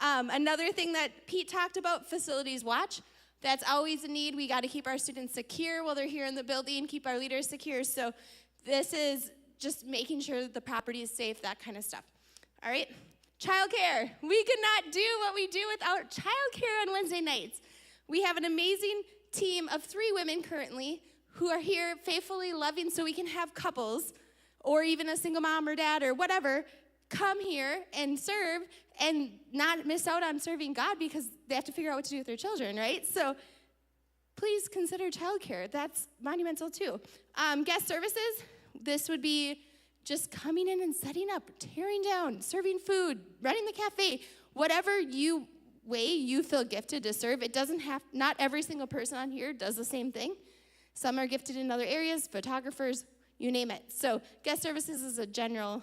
[SPEAKER 10] Another thing that Pete talked about, facilities watch. That's always a need. We got to keep our students secure while they're here in the building, keep our leaders secure. So this is just making sure that the property is safe, that kind of stuff. All right, childcare. We could not do what we do without childcare on Wednesday nights. We have an amazing team of 3 women currently who are here faithfully loving, so we can have couples or even a single mom or dad or whatever come here and serve and not miss out on serving God because they have to figure out what to do with their children, right? So please consider childcare. That's monumental too. Guest services, this would be just coming in and setting up, tearing down, serving food, running the cafe, whatever way you feel gifted to serve. It doesn't have, not every single person on here does the same thing. Some are gifted in other areas, photographers, you name it. So guest services is a general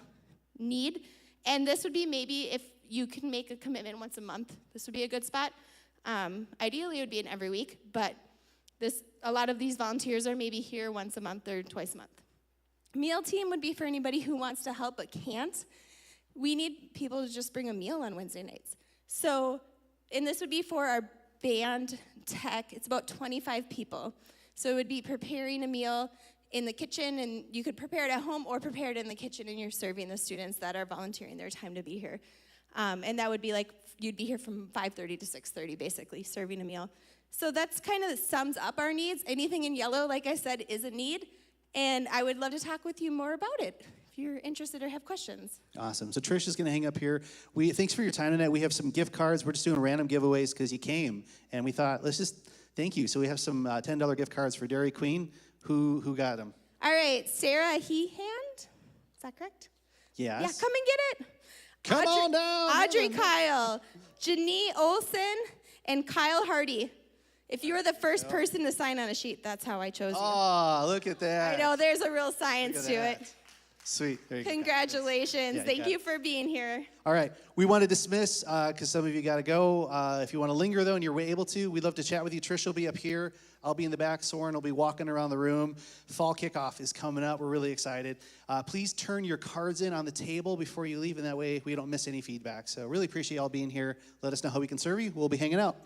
[SPEAKER 10] need. And this would be maybe if you can make a commitment once a month, this would be a good spot. Ideally, it would be an every week, but a lot of these volunteers are maybe here once a month or twice a month. Meal team would be for anybody who wants to help but can't. We need people to just bring a meal on Wednesday nights. So, and this would be for our band tech. It's about 25 people. So it would be preparing a meal in the kitchen, and you could prepare it at home or prepare it in the kitchen, and you're serving the students that are volunteering their time to be here. And that would be like, you'd be here from 5:30 to 6:30, basically, serving a meal. So that's kind of sums up our needs. Anything in yellow, like I said, is a need. And I would love to talk with you more about it if you're interested or have questions.
[SPEAKER 1] Awesome. So Trish is going to hang up here. Thanks for your time tonight. We have some gift cards. We're just doing random giveaways because you came, and we thought, let's just thank you. So we have some $10 gift cards for Dairy Queen. Who got them?
[SPEAKER 10] All right, Sarah Heehand. Is that correct?
[SPEAKER 1] Yes.
[SPEAKER 10] Yeah, come and get it.
[SPEAKER 1] Come on down.
[SPEAKER 10] Audrey Kyle, Janine Olson, and Kyle Hardy. If you were the first person to sign on a sheet, that's how I chose you.
[SPEAKER 1] Oh, look at that.
[SPEAKER 10] I know, there's a real science to
[SPEAKER 1] that.
[SPEAKER 10] it.
[SPEAKER 1] Sweet. There you go.
[SPEAKER 10] Congratulations.
[SPEAKER 1] Yeah,
[SPEAKER 10] Thank you for being here.
[SPEAKER 1] All right. We want to dismiss because some of you got to go. If you want to linger, though, and you're able to, we'd love to chat with you. Trish will be up here. I'll be in the back. Soren will be walking around the room. Fall kickoff is coming up. We're really excited. Please turn your cards in on the table before you leave, and that way we don't miss any feedback. So really appreciate y'all being here. Let us know how we can serve you. We'll be hanging out.